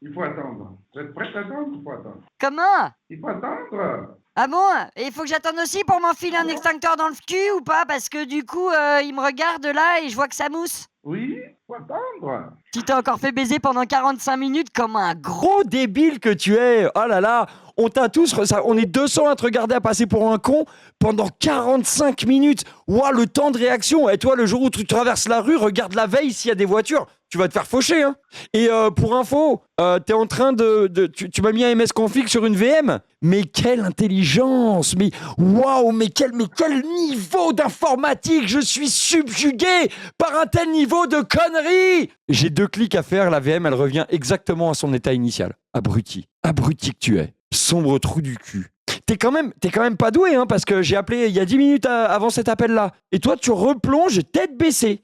Il faut attendre. Vous êtes prêts à attendre? Il faut attendre. Comment? Il faut attendre. Ah bon? Et il faut que j'attende aussi pour m'enfiler un extincteur dans le cul ou pas? Parce que du coup, il me regarde là et je vois que ça mousse. Oui, faut attendre. Tu t'es encore fait baiser pendant 45 minutes comme un gros... Gros débile que tu es. Oh là là, on t'a tous... on est 200 à te regarder à passer pour un con pendant 45 minutes. Ouah, le temps de réaction. Et toi, le jour où tu traverses la rue, regarde la veille s'il y a des voitures. Tu vas te faire faucher, hein. Et pour info, t'es en train tu m'as mis un MS config sur une VM. Mais quelle intelligence. Mais waouh, mais quel niveau d'informatique. Je suis subjugué par un tel niveau de conneries. J'ai 2 clics à faire, la VM, elle revient exactement à son état initial. Abruti que tu es. Sombre trou du cul. T'es quand même pas doué, hein, parce que j'ai appelé il y a 10 minutes avant cet appel-là. Et toi, tu replonges tête baissée.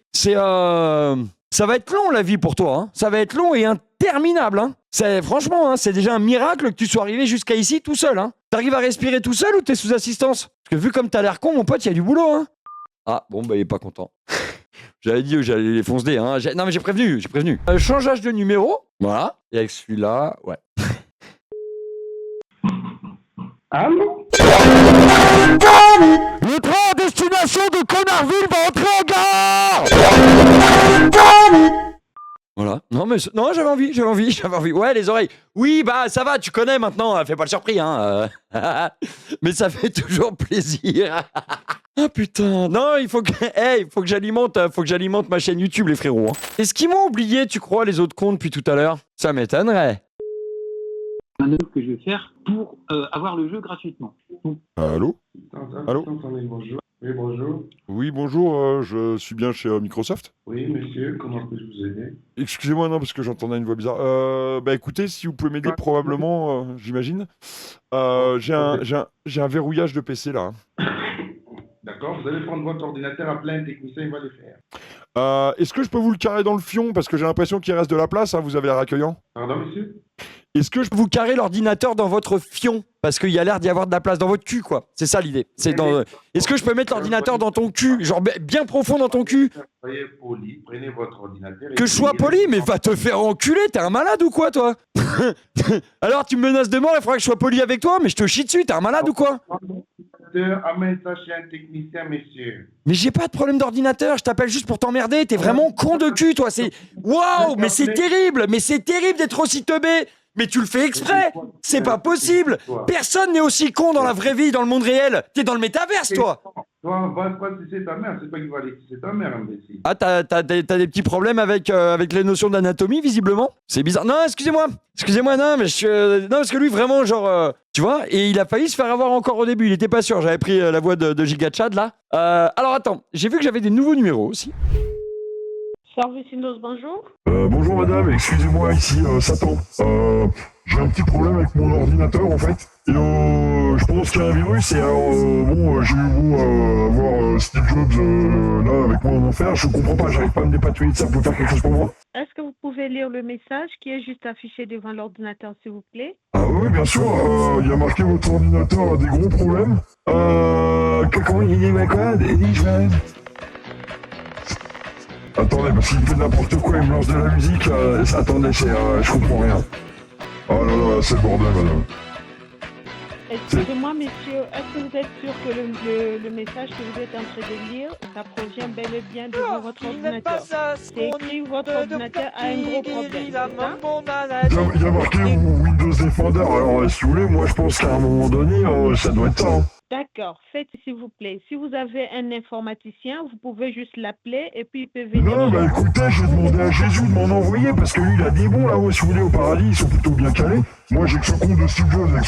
Ça va être long, la vie, pour toi. Hein. Ça va être long et interminable. Hein. Franchement, hein, c'est déjà un miracle que tu sois arrivé jusqu'à ici tout seul. Hein. T'arrives à respirer tout seul ou t'es sous assistance? Parce que vu comme t'as l'air con, mon pote, il y a du boulot. Hein. Ah, bon, bah, il est pas content. J'avais dit que j'allais les foncer. Hein. Non, mais j'ai prévenu. Changeage de numéro. Voilà. Et avec celui-là, ouais. Allô? Le train à destination de Connardville va entrer en gare. Voilà. Non, mais non, j'avais envie. Ouais, les oreilles. Oui, bah ça va, tu connais maintenant. Fais pas le surpris, hein. Mais ça fait toujours plaisir. Ah putain. Non, il faut que j'alimente ma chaîne YouTube, les frérots. Hein. Est-ce qu'ils m'ont oublié, tu crois, les autres cons depuis tout à l'heure? Ça m'étonnerait. Manœuvre que je vais faire pour avoir le jeu gratuitement. Allô? Allô? Bonjour. Oui, bonjour. Oui, bonjour, je suis bien chez Microsoft. Oui, monsieur, comment puis-je vous aider? Excusez-moi, non, parce que j'entendais une voix bizarre. Bah écoutez, si vous pouvez m'aider, probablement, j'imagine. J'ai un verrouillage de PC là. D'accord, vous allez prendre votre ordinateur, appeler un technicien, il va le faire. Est-ce que je peux vous le carrer dans le fion? Parce que j'ai l'impression qu'il reste de la place, hein, vous avez l'air accueillant. Pardon, monsieur? Est-ce que je peux vous carrer l'ordinateur dans votre fion? Parce qu'il y a l'air d'y avoir de la place dans votre cul, quoi. C'est ça l'idée. Est-ce que je peux mettre l'ordinateur dans ton cul? Genre bien profond dans ton cul? Soyez poli, prenez votre ordinateur... Que je sois poli? Mais va te faire enculer, t'es un malade ou quoi, toi? Alors tu me menaces de mort, il faudra que je sois poli avec toi, mais je te chie dessus, t'es un malade ou quoi? Amène ça chez un technicien, monsieur. Mais j'ai pas de problème d'ordinateur, je t'appelle juste pour t'emmerder, t'es vraiment con de cul, toi. Waouh, mais c'est terrible d'être aussi teubé. Mais tu le fais exprès. C'est pas possible. Personne n'est aussi con dans la vraie vie, dans le monde réel. T'es dans le métaverse, toi. Toi, va pas c'est ta mère, c'est pas qu'il va aller c'est ta mère, imbécile. Ah, t'as des petits problèmes avec les notions d'anatomie, visiblement. C'est bizarre. Non, excusez-moi, non, mais non, parce que lui, vraiment, genre, tu vois, et il a failli se faire avoir encore au début. Il était pas sûr. J'avais pris la voix de Giga Chad, là. Alors, attends, j'ai vu que j'avais des nouveaux numéros aussi. Service Windows, bonjour. Bonjour madame, excusez-moi, ici Satan. J'ai un petit problème avec mon ordinateur en fait. Et je pense qu'il y a un virus et j'ai eu beau avoir Steve Jobs là avec moi en enfer, je comprends pas, j'arrive pas à me dépatouiller de ça, vous pouvez faire quelque chose pour moi? Est-ce que vous pouvez lire le message qui est juste affiché devant l'ordinateur, s'il vous plaît? Ah oui, bien sûr, il y a marqué votre ordinateur a des gros problèmes. Comment il y a quoi? Attendez, parce qu'il fait n'importe quoi, il me lance de la musique, attendez, je comprends rien. Oh là là, c'est le bordel, madame. Excusez-moi, monsieur, est-ce que vous êtes sûr que le message que vous êtes en train de lire, ça provient bel et bien de votre ordinateur? C'est écrit votre ordinateur a un gros problème, c'est ça? Il y a marqué Windows Defender, alors si vous voulez, moi je pense qu'à un moment donné, ça doit être ça. Hein. D'accord, faites s'il vous plaît. Si vous avez un informaticien, vous pouvez juste l'appeler et puis il peut venir. Non, bah écoutez, j'ai demandé à Jésus de m'en envoyer parce que lui il a des bons là-haut, si vous voulez, au paradis, ils sont plutôt bien calés. Moi j'ai que ce con de Steve Jobs avec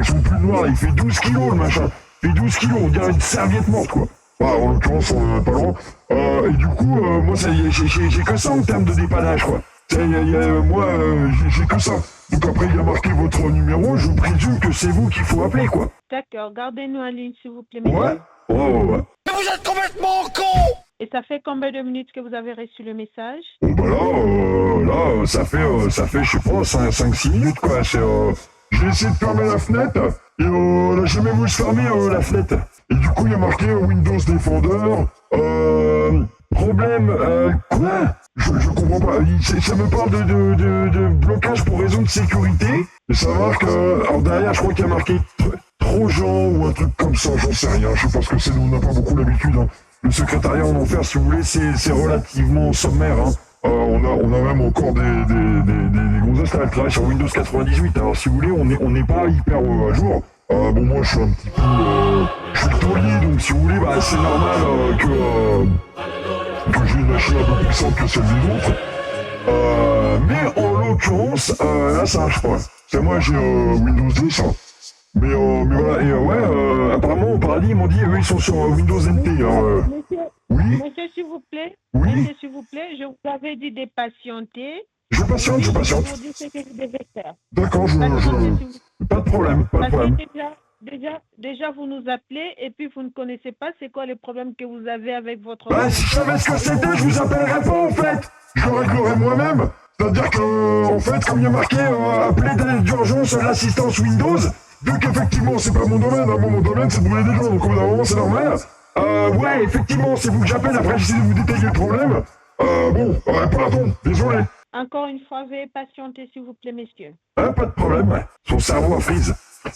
son pull noir, il fait 12 kilos le machin. Il fait 12 kilos, on dirait une serviette morte quoi. Bah, en l'occurrence, on est pas loin. Et du coup, moi j'ai que ça en termes de dépannage quoi. Moi, j'ai que ça. Donc après, il y a marqué votre numéro, je présume que c'est vous qu'il faut appeler, quoi. D'accord, gardez-nous en ligne, s'il vous plaît, monsieur. Ouais. Mais vous êtes complètement con! Et ça fait combien de minutes que vous avez reçu le message? Oh bah là, ça fait, je sais pas, 5-6 minutes, quoi. J'ai essayé de fermer la fenêtre, et là, j'ai même voulu fermer la fenêtre. Et du coup, il y a marqué Windows Defender, problème, quoi? Je comprends pas. Ça me parle de blocage pour raison de sécurité. Et ça marque. Alors derrière, je crois qu'il y a marqué Trojan ou un truc comme ça, j'en sais rien. Je sais pas ce que c'est, nous on n'a pas beaucoup l'habitude. Hein. Le secrétariat en enfer, si vous voulez, c'est relativement sommaire. Hein. On a même encore des grosses là, elles travaillent sur Windows 98. Alors si vous voulez, on n'est pas hyper à jour. Bon, moi je suis un petit peu... je suis le taulier, donc si vous voulez, bah, c'est normal que j'ai une machine un peu plus puissante que celle des autres. Mais en l'occurrence, là ça marche pas. C'est moi j'ai Windows 10. Hein. Mais voilà, et apparemment au paradis ils m'ont dit eux ils sont sur Windows NT. Oui. Monsieur, s'il vous plaît. Oui. Monsieur, s'il vous plaît, je vous avais dit de patienter. Je patiente. Je vous dis ce que vous devez faire. D'accord, pas de problème, pas de problème. Déjà, vous nous appelez et puis vous ne connaissez pas c'est quoi les problèmes que vous avez avec votre... Bah, si je savais ce que c'était, je vous appellerais pas en fait. Je le réglerais moi-même. C'est-à-dire que, en fait, comme il y a marqué, appeler d'urgence l'assistance Windows, vu qu'effectivement, c'est pas mon domaine. Hein. Mon domaine, c'est de brûler des gens, donc au bout d'un moment, c'est normal. Ouais, effectivement, c'est vous que j'appelle, après j'essaie de vous détailler le problème. Pardon, désolé. Encore une fois, veuillez patienter, s'il vous plaît, messieurs. Pas de problème. Son cerveau a freeze.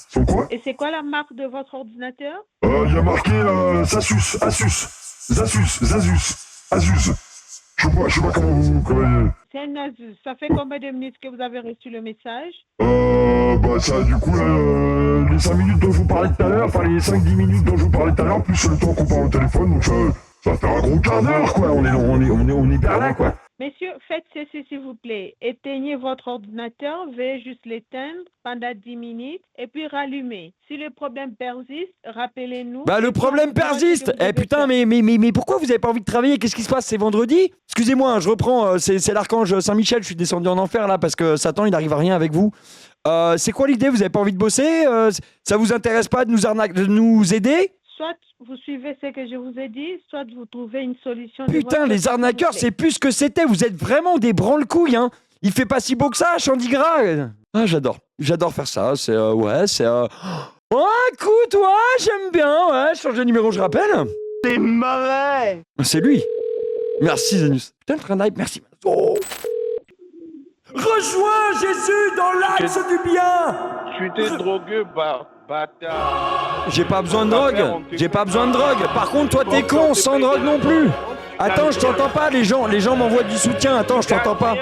Son quoi? Et c'est quoi la marque de votre ordinateur? Il y a marqué Asus. Je sais pas comment vous... C'est un Asus. Ça fait combien de minutes que vous avez reçu le message? Ça, du coup, les 5 minutes dont je vous parlais tout à l'heure, enfin les 5-10 minutes dont je vous parlais tout à l'heure, plus le temps qu'on parle au téléphone, donc ça va faire un gros quart d'heure, quoi. On est vers là, quoi. Messieurs, faites ceci s'il vous plaît. Éteignez votre ordinateur, veuillez juste l'éteindre pendant 10 minutes et puis rallumer. Si le problème persiste, rappelez-nous. Bah le problème persiste. Putain, mais pourquoi vous avez pas envie de travailler? Qu'est-ce qui se passe? C'est vendredi? Excusez-moi, je reprends. C'est l'archange Saint-Michel. Je suis descendu en enfer là parce que Satan il n'arrive à rien avec vous. C'est quoi l'idée? Vous avez pas envie de bosser? Ça vous intéresse pas de nous aider? Soit vous suivez ce que je vous ai dit, soit vous trouvez une solution. Putain, les arnaqueurs, c'est plus ce que c'était. Vous êtes vraiment des branle-couilles, hein. Il fait pas si beau que ça, Chandigarh. Ah, j'adore faire ça. C'est Oh, écoute, ouais, j'aime bien. Ouais, change de numéro, je rappelle. C'est mauvais. C'est lui. Merci, Zenus. Putain, le train d'hype, merci. Oh. Rejoins Jésus dans l'axe du bien. Tu t'es drogué, bâtard. J'ai pas besoin de drogue. Par contre, toi, t'es con, sans drogue non plus. Attends, je t'entends pas, les gens m'envoient du soutien. Attends, je t'entends pas.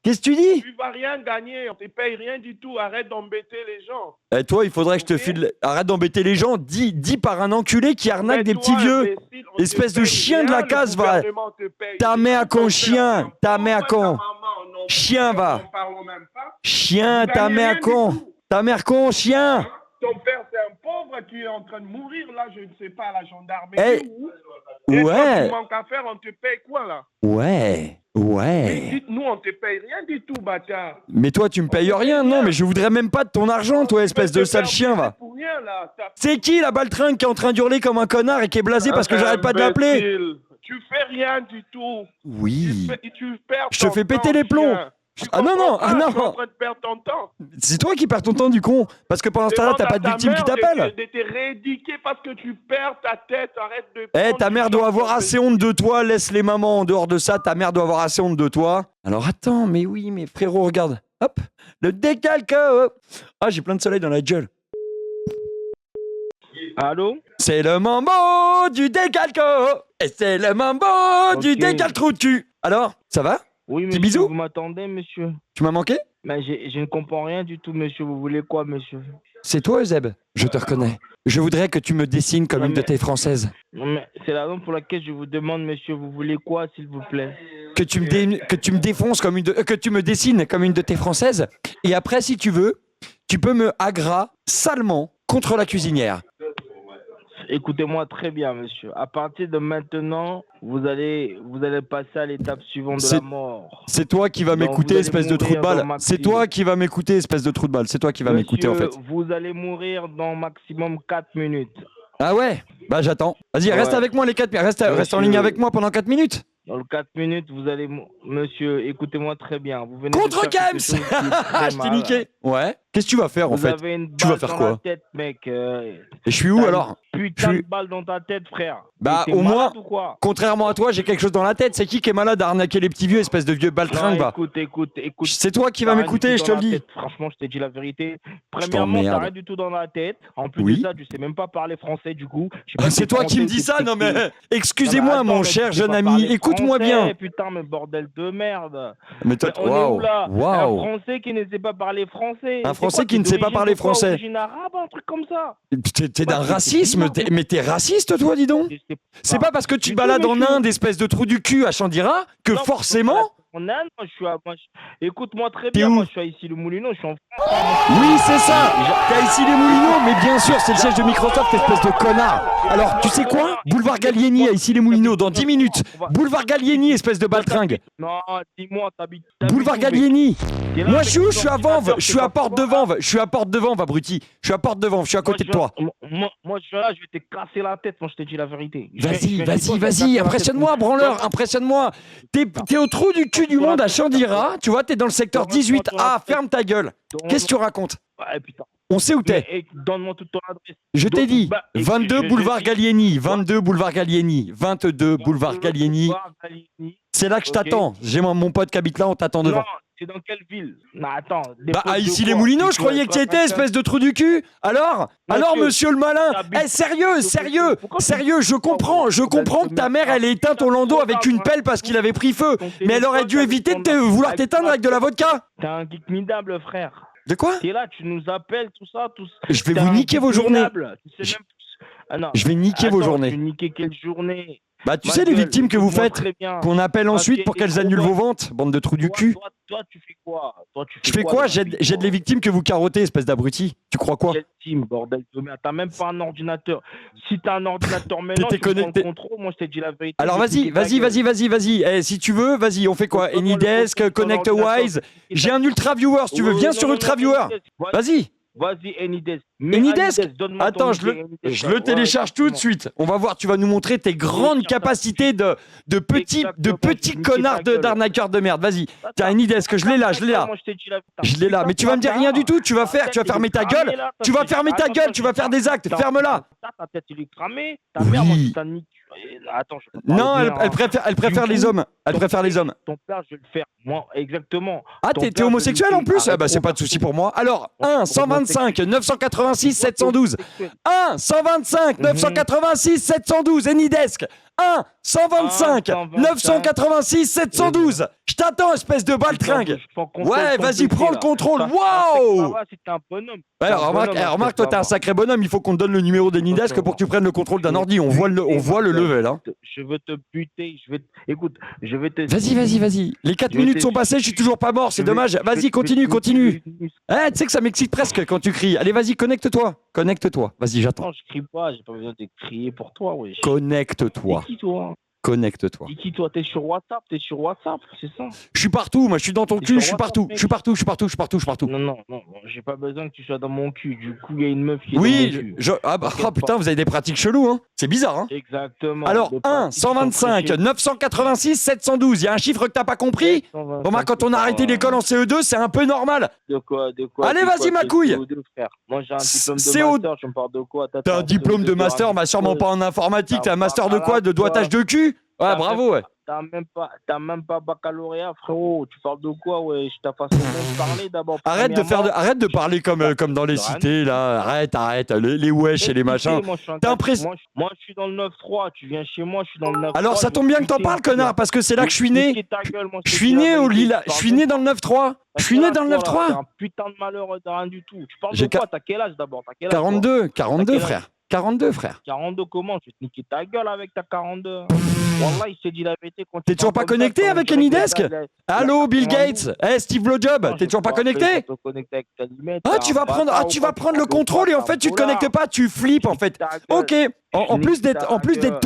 Qu'est-ce que tu dis? Tu vas rien gagner, on te paye rien du tout, arrête d'embêter les gens. Et toi, il faudrait que je te file... Arrête d'embêter les gens, dis par un enculé qui arnaque des petits vieux. Espèce de chien de la case, va. Ta mère con chien, ta mère con. Chien, va. Chien, ta mère con. Ta mère con, chien. Ton père, c'est un pauvre qui est en train de mourir, là, je ne sais pas, à la gendarmerie. Ouais. Quand tu manques à faire, on te paye quoi, là? Ouais. Nous, on te paye rien du tout, bâtard. Mais toi, tu me payes rien, non, mais je voudrais même pas de ton argent, toi, espèce de sale chien, va. C'est qui, la baltringue, qui est en train d'hurler comme un connard et qui est blasé parce que j'arrête pas de l'appeler? Tu fais rien du tout. Oui. Tu perds je te fais péter les plombs. Ah non, Tu es en train de perdre ton temps. C'est toi qui perds ton temps, du con. Parce que pendant ce temps-là, t'as pas de victime qui t'appelle. T'es rééduqué parce que tu perds ta tête. Arrête de... Ta mère doit avoir assez honte de toi. Laisse les mamans en dehors de ça. Ta mère doit avoir assez honte de toi. Alors attends, mais oui, mais frérot, regarde. Hop, le décalque. Ah, j'ai plein de soleil dans la gueule. Allô? C'est le mambo du décalco. Et c'est le mambo du décalque trou de cul. Alors, ça va? Oui, monsieur, bisous. vous m'attendez, monsieur? Tu m'as manqué? Mais je ne comprends rien du tout, monsieur. Vous voulez quoi, monsieur? C'est toi, Euseb? Je te reconnais. Je voudrais que tu me dessines comme une de tes françaises. Non, mais c'est la raison pour laquelle je vous demande, monsieur, vous voulez quoi, s'il vous plaît? Que tu me défonces comme que tu me dessines comme une de tes françaises. Et après, si tu veux, tu peux me agra salement contre la cuisinière. Écoutez-moi très bien, monsieur. À partir de maintenant, vous allez passer à l'étape suivante de la mort. C'est toi qui vas m'écouter, espèce de trou de balle. C'est toi qui vas m'écouter, espèce de trou de balle. C'est toi qui vas m'écouter, en fait. Vous allez mourir dans maximum 4 minutes. Ah ouais? Bah j'attends. Vas-y, reste avec moi les 4 minutes. Reste en ligne avec moi pendant 4 minutes. Dans le 4 minutes, vous allez, monsieur, écoutez-moi très bien. Vous venez Contre de faire Kems. quelque chose qui est très Je t'ai mal. niqué. Ouais. Qu'est-ce que tu vas faire en Vous fait? avez une Tu vas balle faire dans quoi? la tête, mec. Et je suis où T'as alors? une putain Je de suis- balle dans ta tête, frère. Bah, T'es au moins, malade ou quoi? contrairement à toi, j'ai quelque chose dans la tête. C'est qui est malade à arnaquer les petits vieux, espèce de vieux baltringue, Non, va? écoute. C'est toi qui vas T'as rien m'écouter, du je tout te dans le la dis. tête. Franchement, je t'ai dit la vérité. Premièrement, t'as t'emmerde. rien du tout dans la tête. En plus Oui. de ça, tu sais même pas parler français, du coup. Je sais pas si C'est t'es toi qui me français dis ou ça, t'es non mais petit. excusez-moi, Non, mais mon attends, cher mais tu sais jeune pas ami, parler écoute-moi français, bien. Putain, mais bordel de merde. Mais toi, Mais on est où là? Un waouh. Français qui ne sait pas parler français. Un C'est Français quoi, qui t'es ne sait pas d'origine parler de quoi? français. D'origine arabe, un truc comme ça. T'es d'un Ouais, c'est racisme, bizarre, t'es- mais t'es raciste toi, dis donc. C'est pas parce que tu te balades en Inde, espèce de trou du cul à Chandira, que Non, forcément. En Inde, moi, écoute-moi très T'es bien, où? moi je suis à Issy-les-Moulineaux, je suis en France. Oui, c'est ça. T'as ici les Moulineaux, mais bien sûr, c'est le siège de Microsoft, espèce de connard. Alors, tu sais quoi? Boulevard Gallieni à ici les Moulineaux, dans 10 minutes. Boulevard Gallieni, espèce de baltringue. Non, dis-moi, t'habites. Boulevard où, mec? Gallieni. T'es là Moi, avec je suis où? ton Je suis à ordinateur, Vanves. Je c'est suis à pas Porte de pour moi. Vanves. Je suis à Porte de Vanves, abruti. Je suis à Porte de Vanves. Je suis à côté de toi. Moi, je suis là, je vais te casser la tête, moi, je t'ai dit la vérité. Je viens Vas-y, chez vas-y, toi, je vais te vas-y, casser la impressionne-moi, tête. branleur, impressionne-moi. T'es au trou du cul du monde à Chandira, tu vois, t'es dans le secteur 18A, ferme ta gueule. Qu'est-ce que tu racontes? Ouais, putain. On sait où t'es. Donne-moi toute ton adresse. Je t'ai dit, Bah, 22 boulevard Gallieni, 22 boulevard Gallieni, 22 boulevard Gallieni. Boulevard Gallieni. C'est là que je Ok. t'attends. J'ai mon pote qui habite là, on t'attend devant. Non, c'est dans quelle ville? Non, attends. des Bah, fautes à de ici quoi? les Moulineaux, je Tu croyais que tu étais, espèce de trou du cul. Alors, monsieur le malin. t'habites- Sérieux, Pourquoi tu- sérieux, je comprends que ta mère, elle ait éteint ton landau avec une pelle parce qu'il avait pris feu. Mais elle aurait dû éviter de vouloir t'éteindre avec de la vodka. T'es un geek minable, frère. De quoi? T'es là, tu nous appelles, tout ça, tout ça. Je vais T'es vous un niquer geek vos journées. minable. Tu sais même... Ah non. Je vais niquer vos Attends, journées. Tu niquer quelle journée? Bah, tu Ma sais, les gueule, victimes que vous écoute-moi faites, très bien. qu'on appelle ensuite Ok, pour qu'elles gros annulent boss. vos ventes, bande de trous du cul. Toi, tu fais quoi? Toi, tu Je fais quoi? dans la J'aide vie, les victimes que vous carottez, espèce d'abruti. Tu crois quoi? Quel team, bordel de merde. T'as même pas un ordinateur. Si t'as un ordinateur maintenant, T'es tu prends connecté. le contrôle. Moi, je t'ai dit la vérité. Alors je vais vas-y, niquer ta vas-y, gueule. vas-y. Eh, si tu veux, vas-y, on fait quoi? Donne-moi le Anydesk, contrôle de ton ConnectWise. ordinateur. J'ai un Ultra Viewer, si tu veux. Oui, Viens non, sur non, Ultra non, Viewer. Anydesk. Vas-y. Vas-y, Anydesk. Mets Anydesk. donne-moi ton Attends, idée, Anydesk. je le télécharge tout de Ouais, suite. On va voir, tu vas nous montrer tes grandes capacités de petits Exactement, connards niquer ta gueule. d'arnaqueurs de merde. Vas-y. T'as Anydesk, je l'ai là. Moi, je t'ai dit la vérité. Je l'ai là. Mais tu vas me dire rien du tout. Tu vas fermer ta gueule. Tu vas fermer ta gueule. Tu vas faire des actes. Ferme-la. Ta tête, il est cramé. Ta mère, moi, tu t'as niqué. Attends, je peux pas Non, le dire, hein. elle préfère les hommes. Elle préfère les hommes. Ton père, je vais le faire. Moi, exactement. Ah, Ton t'es père, homosexuel je vais en le plus? faire. Ah bah c'est pas de souci pour moi. Alors, 1 125 986 712. 1 125 986 712. Anydesk. 1 125 986 712. Je t'attends, espèce de baltringue. Ouais, vas-y, prends le contrôle. Waouh! C'était un bonhomme. Ouais, alors, remarque, toi, t'es un sacré bonhomme. Il faut qu'on te donne le numéro d'Anydesk pour que tu prennes le contrôle d'un ordi. On voit le level. Hein. Je veux te buter. Écoute, je vais te. Vas-y. Les 4 minutes sont passées, je suis toujours pas mort, c'est dommage. Vas-y, continue. Eh, tu sais que ça m'excite presque quand tu cries. Allez, vas-y, connecte-toi. Vas-y, j'attends. Non, je crie pas. J'ai pas besoin de crier pour toi. Ouais. Connecte-toi. Qui toi? Connecte-toi. Dis qui toi? T'es sur WhatsApp, c'est ça? Je suis partout, moi, je suis dans ton T'es cul, sur je suis WhatsApp, partout. mec. Je suis partout. Non, j'ai pas besoin que tu sois dans mon cul. Du coup, il y a une meuf qui est dans mon Oui, cul. putain, vous avez des pratiques cheloues, hein. C'est bizarre, hein. Exactement. Alors, Des 1 pratiques qui sont 125 prêchées. 986 712. Il y a un chiffre que t'as pas compris? 125, Remarque, quand on a arrêté l'école en CE2, c'est un peu normal. De quoi? Allez, vas-y, ma quel couille. CO2, frère. Moi, j'ai un diplôme de CO2. master. Je me parle de quoi? T'as un diplôme de master, mais sûrement pas en informatique. T'as un master de quoi? De doigtage de cul? Ouais, bravo, ouais. T'as même pas baccalauréat, frérot. Tu parles de quoi, ouais? Je ta façon de parler d'abord. Arrête de parler comme dans les cités, là. Arrête. Les wesh et les machins. T'es impressionnant. Moi, je suis dans le 9-3. Tu viens chez moi, je suis dans le 9-3. Alors, ça tombe bien que t'en parles, connard, parce que c'est là que je suis né. Je suis né au Lila. Je suis né dans le 9-3. Je suis né dans le T'es 9-3. un putain de malheureux de rien du tout. Tu parles J'ai de quoi? T'as quel âge d'abord? 42, quel frère. 42, frère. 42 comment? Je vais te niquer ta gueule avec ta 42. Wallah, il s'est dit la vérité. quand T'es tu toujours parles pas comme ça, connecté comme avec je dirais que Anydesk? Allô, Bill Gates? Eh, Steve Blowjob? T'es toujours pas connecté? Ah, tu vas prendre le contrôle et en fait, tu te connectes pas, tu flippes en fait. Ok, En plus d'être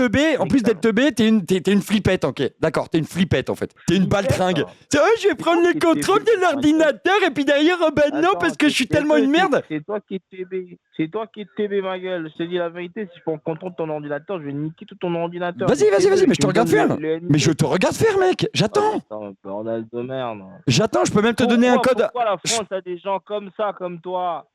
teubé, t'es une flippette, ok. D'accord, t'es une flippette en fait. T'es une baltringue. C'est vrai, je vais prendre le contrôle de l'ordinateur et puis derrière, oh ben non, parce que je suis tellement une merde. C'est toi qui es TB. C'est toi qui es TB, ma gueule. Je te dis la vérité, si je prends contrôle de ton ordinateur, je vais niquer tout ton ordinateur. Vas-y, mais je te regarde faire. Mais je te regarde faire, mec. J'attends. Bordel de merde. J'attends, je peux même te donner un code. Pourquoi la France a des gens comme ça, comme toi?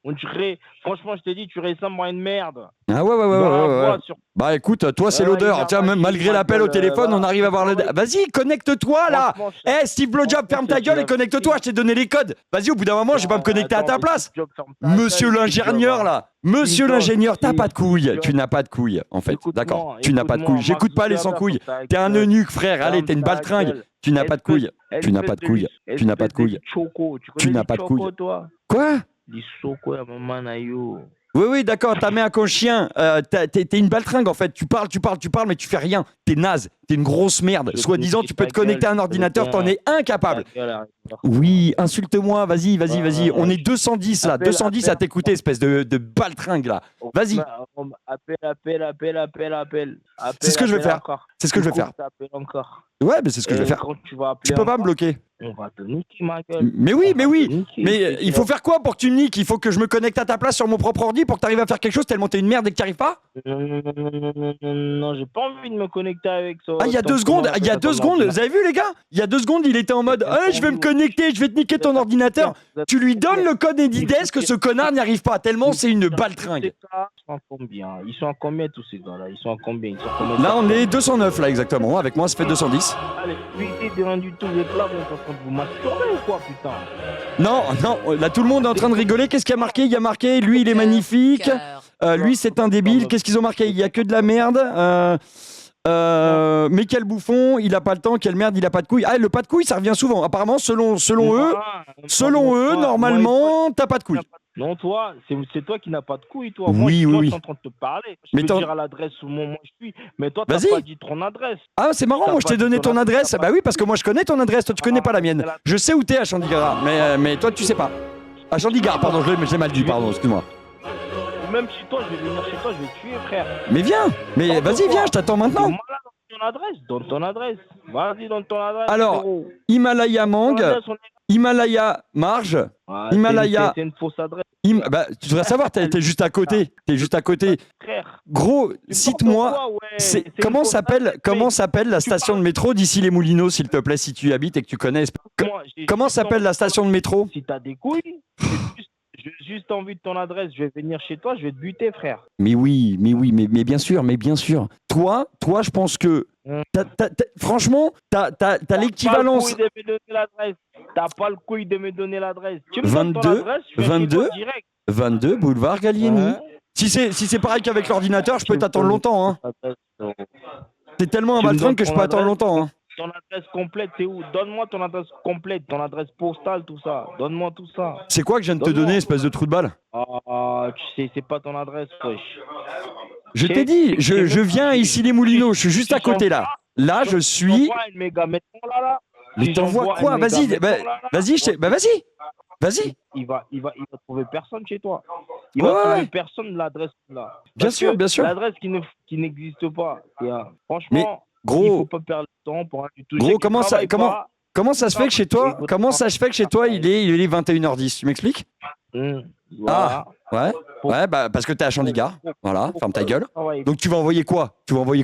Franchement, je te dis, tu ressembles à une merde. Ah ouais. Bah écoute, toi c'est l'odeur. Tiens, même malgré l'appel au téléphone, on arrive à voir le. Vas-y, connecte-toi là. Steve Blowjob, ferme ta gueule et connecte-toi. Je t'ai donné les codes. Vas-y, au bout d'un moment, je vais pas me connecter à ta place. Monsieur l'ingénieur là. Monsieur l'ingénieur, t'as pas de couilles. Tu n'as pas de couilles, en fait. D'accord. Tu n'as pas de couilles. J'écoute pas les sans couilles. T'es un eunuque, frère. Allez, t'es une baltringue. Tu n'as pas de couilles. Tu n'as pas de couilles. Tu n'as pas de couilles. Tu n'as pas de couilles. Quoi? Oui, d'accord, ta mère qu'un chien. T'es une baltringue, en fait. Tu parles, mais tu fais rien. T'es naze. T'es une grosse merde. Soi-disant, tu peux te connecter à un ordinateur, t'en es incapable. Oui, insulte-moi, vas-y. On est 210 là. 210 à t'écouter, espèce de baltringue là. Vas-y. Appelle. C'est ce que je vais faire. C'est ce que je vais faire. Ouais, mais c'est ce que je vais faire. Tu peux pas me bloquer. On va te niquer, ma gueule. Mais oui. Mais il faut faire quoi pour que tu me niques? Il faut que je me connecte à ta place sur mon propre ordi pour que tu arrives à faire quelque chose tellement t'es une merde et que tu arrives pas? Non, j'ai pas envie de me connecter avec ça. Ah, il y a 2 secondes, vous avez vu les gars? Il y a 2 secondes, il était en mode je vais me connecter, je vais te niquer ton ordinateur. Tu lui donnes le code Edides que ce connard n'y arrive pas, tellement c'est une baltringue. Ils sont en combien tous ces gars-là? Ils sont en combien? Là, on est 209 là exactement. Avec moi, ça fait 210. Allez, de rien du tout, vous êtes là, vous êtes en train de vous masturber ou quoi, putain? Non, là tout le monde est en train de rigoler. Qu'est-ce qu'il y a marqué? Il y a marqué lui il est magnifique. Lui c'est un débile. Qu'est-ce qu'ils ont marqué? Il y a que de la merde. Mais quel bouffon, il a pas le temps, quelle merde, il a pas de couilles. Ah, le pas de couilles, ça revient souvent. Apparemment, selon eux, normalement, t'as pas de couilles. Non, toi, c'est toi qui n'as pas de couilles, toi. Oui. Je suis en train de te parler. Je peux te dire à l'adresse où moi je suis, mais toi, t'as pas dit ton adresse. Ah, c'est marrant, moi je t'ai donné ton adresse. Bah oui, parce que moi je connais ton adresse, toi tu connais pas la mienne. Je sais où t'es à Chandigarh, mais toi tu sais pas. À Chandigarh, pardon, j'ai mal dit, pardon, excuse-moi. Même chez toi, je vais venir chez toi, je vais te tuer, frère. Mais viens, vas-y, viens, je t'attends maintenant. Donne ton adresse. Vas-y, donne ton adresse. Alors, Himalaya Mang, Himalaya Marge, Himalaya. C'est une fausse adresse. Tu devrais savoir, t'es juste à côté. Frère. Gros, cite-moi. Comment s'appelle la station de métro d'ici les Moulineaux, s'il te plaît, si tu y habites et que tu connais. Comment s'appelle la station de métro? Si t'as des couilles, j'ai juste envie de ton adresse. Je vais venir chez toi, je vais te buter, frère. Mais bien sûr. Toi, je pense que franchement, t'as l'équivalence. T'as pas le couille de me donner l'adresse. Tu me donnes ton adresse, je vais chez toi direct. 22 boulevard Gallieni. Ouais. Si c'est pareil qu'avec l'ordinateur, je peux t'attendre longtemps. Hein. T'es tellement un baltringue que je peux attendre longtemps. Hein. Ton adresse complète, c'est où? Donne-moi ton adresse complète, ton adresse postale, tout ça. Donne-moi tout ça. C'est quoi que je viens de te donner, espèce de trou de balle? Tu sais, c'est pas ton adresse, wesh. Je t'ai dit, je viens ici les Moulineaux, je suis juste à côté là. Là, je suis. Mais t'envoies quoi? Vas-y. Il va trouver personne chez toi. Il va trouver personne l'adresse là. Bien sûr. L'adresse qui n'existe pas. Franchement. Mais gros, il faut pas perdre le temps pour rien du tout. Gros, comment ça se fait que chez toi, il est 21h10? Tu m'expliques? Voilà. Ah, ouais, bah parce que t'es à Chandigarh. Voilà, ferme ta gueule. Donc tu vas envoyer quoi? Tu vas envoyer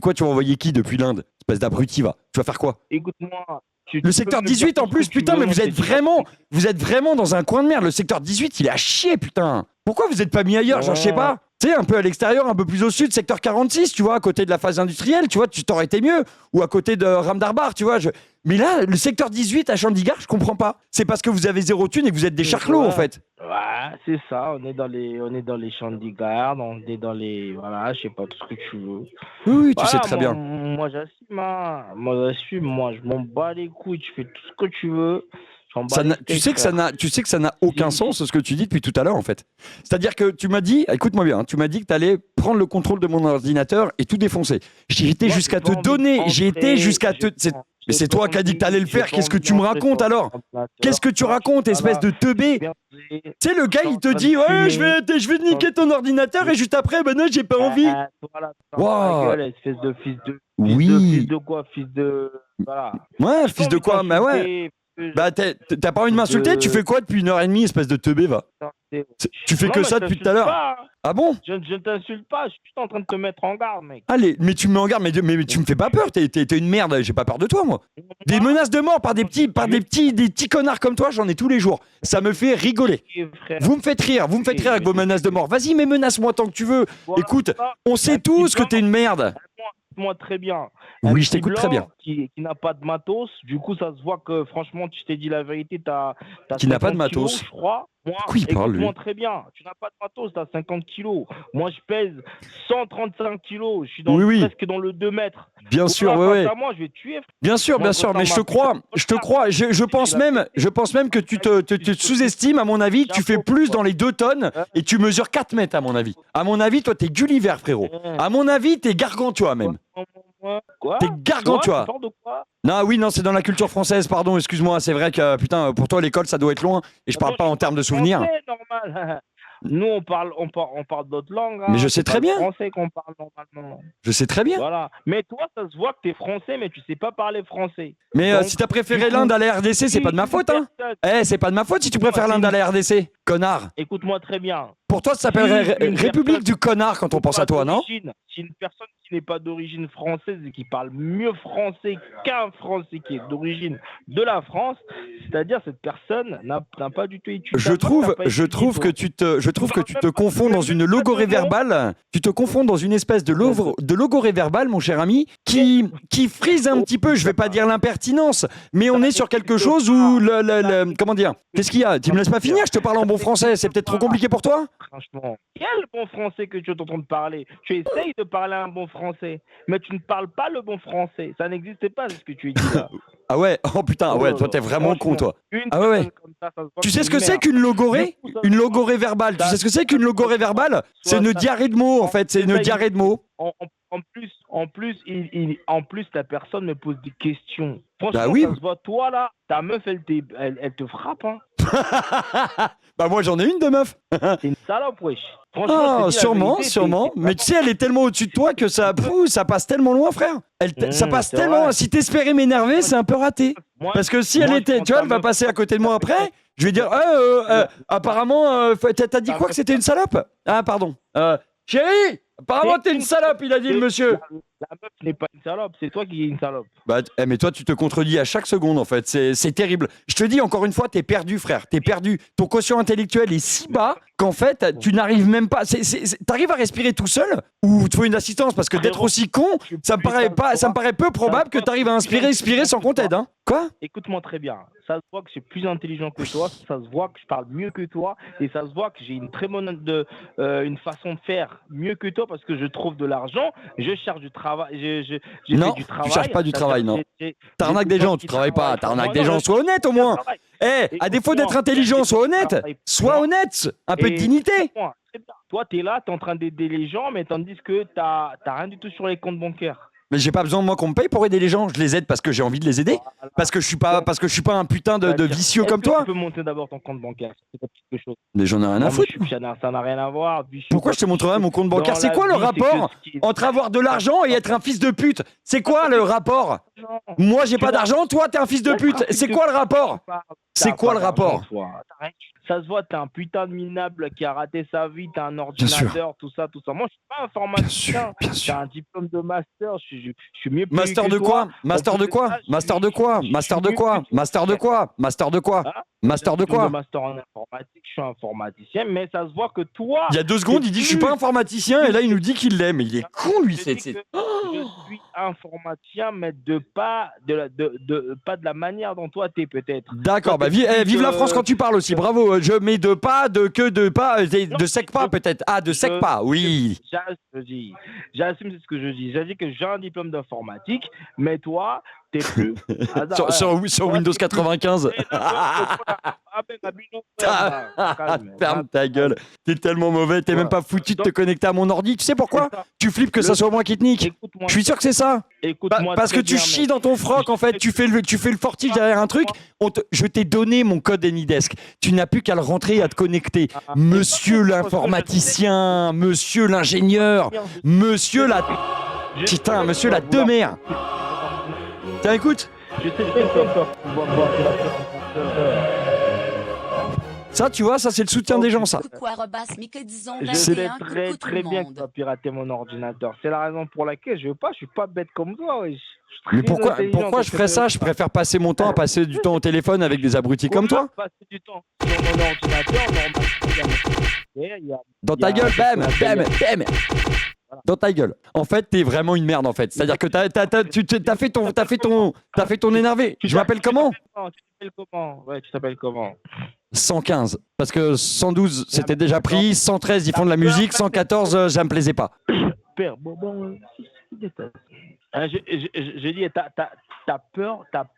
qui depuis l'Inde? Espèce d'abruti, va. Tu vas faire quoi? Écoute-moi. Le secteur 18 en plus, putain, mais vous êtes vraiment dans un coin de merde. Le secteur 18, il est à chier, putain. Pourquoi vous êtes pas mis ailleurs? Genre, je sais pas. Tu sais, un peu à l'extérieur, un peu plus au sud, secteur 46, tu vois, à côté de la phase industrielle, tu vois, tu t'aurais été mieux. Ou à côté de Ramdarbar, tu vois. Mais là, le secteur 18 à Chandigarh, je comprends pas. C'est parce que vous avez 0 thune et que vous êtes des charclots, en fait. Ouais, c'est ça. On est dans les Chandigarh, on est dans les... Voilà, je sais pas, tout ce que tu veux. Oui, tu sais très bien. Moi, j'assume, hein. Moi, je m'en bats les couilles, tu fais tout ce que tu veux. Tu sais que ça n'a aucun sens ce que tu dis depuis tout à l'heure en fait. C'est-à-dire que tu m'as dit, écoute-moi bien, tu m'as dit que tu allais prendre le contrôle de mon ordinateur et tout défoncer. J'ai été jusqu'à te donner, Mais c'est toi qui as dit que t'allais le faire. Qu'est-ce que tu me racontes alors? Qu'est-ce que tu racontes, espèce de teubé? Tu sais, le gars, il te dit ouais, je vais te niquer ton ordinateur et juste après, ben non, j'ai pas envie. Wow. Espèce de fils de. Oui. Fils de quoi? Fils de. Voilà. Ouais, fils de quoi? Bah ouais. Bah t'as pas envie de m'insulter? Tu fais quoi depuis 1h30, espèce de teubé, va? Tu fais que ça depuis tout à l'heure? Ah bon? Je ne t'insulte pas, je suis juste en train de te mettre en garde, mec. Allez, mais tu me mets en garde, mais tu me fais pas peur, t'es une merde, j'ai pas peur de toi, moi. Des menaces de mort par des petits connards comme toi, j'en ai tous les jours. Ça me fait rigoler. Vous me faites rire avec vos menaces de mort. Vas-y, mais menace-moi tant que tu veux. Écoute, on sait tous que t'es une merde. Moi très bien. Oui, je t'écoute très bien. Qui n'a pas de matos, du coup ça se voit que franchement tu t'es dit la vérité, t'as qui n'a pas de matos, kilos, je crois. Moi, écoute-moi très bien, tu n'as pas de matos, t'as 50 kilos. Moi je pèse 135 kilos, je suis presque dans le 2 mètres. Bien sûr, ouais. Moi je vais te tuer. Bien sûr, mais je te crois. Je pense même que tu te sous-estimes, à mon avis. Tu fais plus dans les 2 tonnes et tu mesures 4 mètres, à mon avis. À mon avis, toi, t'es Gulliver, frérot. À mon avis, t'es Gargantua, même. Quoi? T'es Gargantua. Non, c'est dans la culture française, pardon, excuse-moi. C'est vrai que, putain, pour toi, l'école, ça doit être loin. Et je parle pas en termes de souvenirs. C'est normal. Nous, on parle d'autres langues. Mais je sais très bien. C'est français qu'on parle normalement. Je sais très bien. Voilà. Mais toi, ça se voit que t'es français, mais tu sais pas parler français. Mais donc, si t'as préféré l'Inde à la RDC, c'est pas de ma faute, hein. C'est pas de ma faute si tu préfères l'Inde à la RDC, connard. Écoute-moi très bien. Pour toi, ça s'appellerait République du connard quand on pense à toi, non? Si une personne qui n'est pas d'origine française et qui parle mieux français qu'un Français qui est d'origine de la France, c'est-à-dire cette personne n'a pas du tout étudié. Je trouve que tu te confonds dans une logorée verbale. Tu te confonds dans une espèce de logorée verbale, mon cher ami, qui frise un petit peu. Je vais pas dire l'impertinence, mais on est sur quelque chose où comment dire? Qu'est-ce qu'il y a? Tu me laisses pas finir? Je te parle en bon français. C'est peut-être trop compliqué pour toi? Franchement, quel bon français que tu es en train de parler. Tu essayes de parler un bon français, mais tu ne parles pas le bon français. Ça n'existe pas, ce que tu dis là. Ah ouais? Oh putain, ouais, toi t'es vraiment con, toi. Ah ouais. Tu sais ce que c'est qu'une logorée? Une logorée verbale. Tu sais ce que c'est qu'une logorée verbale? C'est une diarrhée de mots, en fait. C'est une diarrhée de mots. En plus, la personne me pose des questions. Franchement, bah oui. Ça se voit, toi là, ta meuf, elle te frappe, hein. Bah moi j'en ai une de meuf. C'est une salope, wesh. Ah, sûrement. Mais tu sais, elle est tellement au-dessus de toi que ça passe tellement loin, frère. Ça passe tellement. Vrai. Si t'espérais m'énerver, c'est un peu raté. Parce que si elle était, tu vois, elle va passer à côté de moi après. Je vais dire, apparemment, t'as dit quoi que c'était une salope? Ah, pardon. Chérie, apparemment t'es une salope, il a dit le monsieur. La meuf n'est pas une salope, c'est toi qui es une salope. Bah, mais toi, tu te contredis à chaque seconde, en fait. C'est terrible. Je te dis, encore une fois, t'es perdu, frère. T'es perdu. Ton quotient intellectuel est si bas qu'en fait, tu n'arrives même pas. T'arrives à respirer tout seul ou il te faut une assistance? Parce que d'être aussi con, ça me paraît peu probable que t'arrives à expirer sans qu'on t'aide, hein. Quoi? Écoute-moi très bien. Ça se voit que je suis plus intelligent que toi. Ça se voit que je parle mieux que toi. Et ça se voit que j'ai une très bonne une façon de faire mieux que toi parce que je trouve de l'argent. Je cherche du travail. Non, du travail. Tu cherches pas du travail, non. T'arnaques des gens, tu travailles pas. T'arnaques des gens, sois honnête au moins. À défaut d'être intelligent, sois honnête. Sois honnête. Un peu de dignité. Toi, t'es là, t'es en train d'aider les gens, mais tandis que t'as rien du tout sur les comptes bancaires. Mais j'ai pas besoin de moi qu'on me paye pour aider les gens. Je les aide parce que j'ai envie de les aider. Voilà. Parce que je suis pas un putain de vicieux comme toi. Tu peux monter d'abord ton compte bancaire. C'est quelque chose. Mais j'en ai rien à foutre. Ça n'a rien à voir. Pourquoi je te montrerai mon compte bancaire? C'est quoi le rapport entre avoir de l'argent et être un fils de pute? C'est quoi le rapport? Moi j'ai pas d'argent, toi t'es un fils de pute. C'est quoi le rapport? C'est quoi le rapport? Ça se voit, t'es un putain de minable qui a raté sa vie, t'as un ordinateur, tout ça. Moi, je suis pas informaticien. J'ai un diplôme de master, je suis mieux payé Master de quoi? Master de quoi? Master de quoi? Master de quoi? Master de quoi? Master de quoi? Master de quoi? Master en informatique, je suis informaticien, mais ça se voit que toi... Il y a 2 secondes, il dit je suis pas informaticien, et là il nous dit qu'il l'est, mais il est con lui. Je suis informaticien, mais pas de la manière dont toi t'es peut-être. D'accord, bah vive la France quand tu parles aussi, bravo. Je mets de pas, de pas, de sec pas peut-être. Ah, de sec pas, oui. J'assume, c'est ce que je dis. J'ai dit que j'ai un diplôme d'informatique, mais toi, T'es plus. Sur Windows 95. Ferme ta gueule. T'es tellement mauvais, t'es même pas foutu de te connecter à mon ordi. Tu sais pourquoi? Tu flippes que ça soit moi qui te nique. Je suis sûr que c'est ça. Parce que tu chies dans ton froc, en fait. Tu fais le fortige derrière un truc. Je t'ai donné mon code Anydesk. Tu n'as plus qu'à le rentrer et à te connecter. Monsieur l'informaticien, monsieur l'ingénieur, monsieur la... Putain, monsieur la demeure. Tiens, écoute. Ça, tu vois, ça c'est le soutien des gens, ça. Je sais très bien que tu as piraté mon ordinateur. C'est la raison pour laquelle je veux pas. Je suis pas bête comme toi. Ouais. Mais pourquoi je ferais ça? Je préfère passer mon temps à passer du temps au téléphone avec des abrutis comme toi. Passer du temps sur mon ordinateur, normalement. Dans ta gueule, bam. Dans ta gueule. En fait, t'es vraiment une merde, en fait. C'est-à-dire que t'as fait ton énervé. Je m'appelle comment? Tu t'appelles comment? 115. Parce que 112, c'était déjà pris. 113, ils font de la musique. 114, ça me plaisait pas. Père, j'ai dit, t'as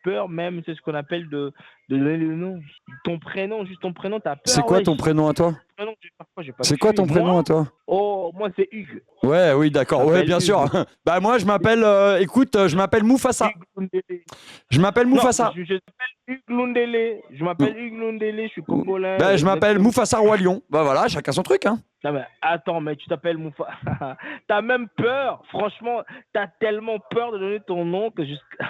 peur même, c'est ce qu'on appelle de donner le nom. Ton prénom, juste ton prénom, t'as peur. C'est quoi ton prénom à toi? C'est quoi ton prénom à toi? Oh, moi c'est Hugues. Ouais, oui, d'accord. Ouais, bien sûr. Bah moi, je m'appelle, je m'appelle Mufasa. Je m'appelle Mufasa. Je m'appelle Hugues Lundele. Je suis congolais. Bah, je m'appelle Mufasa Roi Lion. Bah voilà, chacun son truc, hein. Non, mais attends, mais tu t'appelles Mufasa. T'as même peur. Franchement, t'as tellement peur de donner ton nom que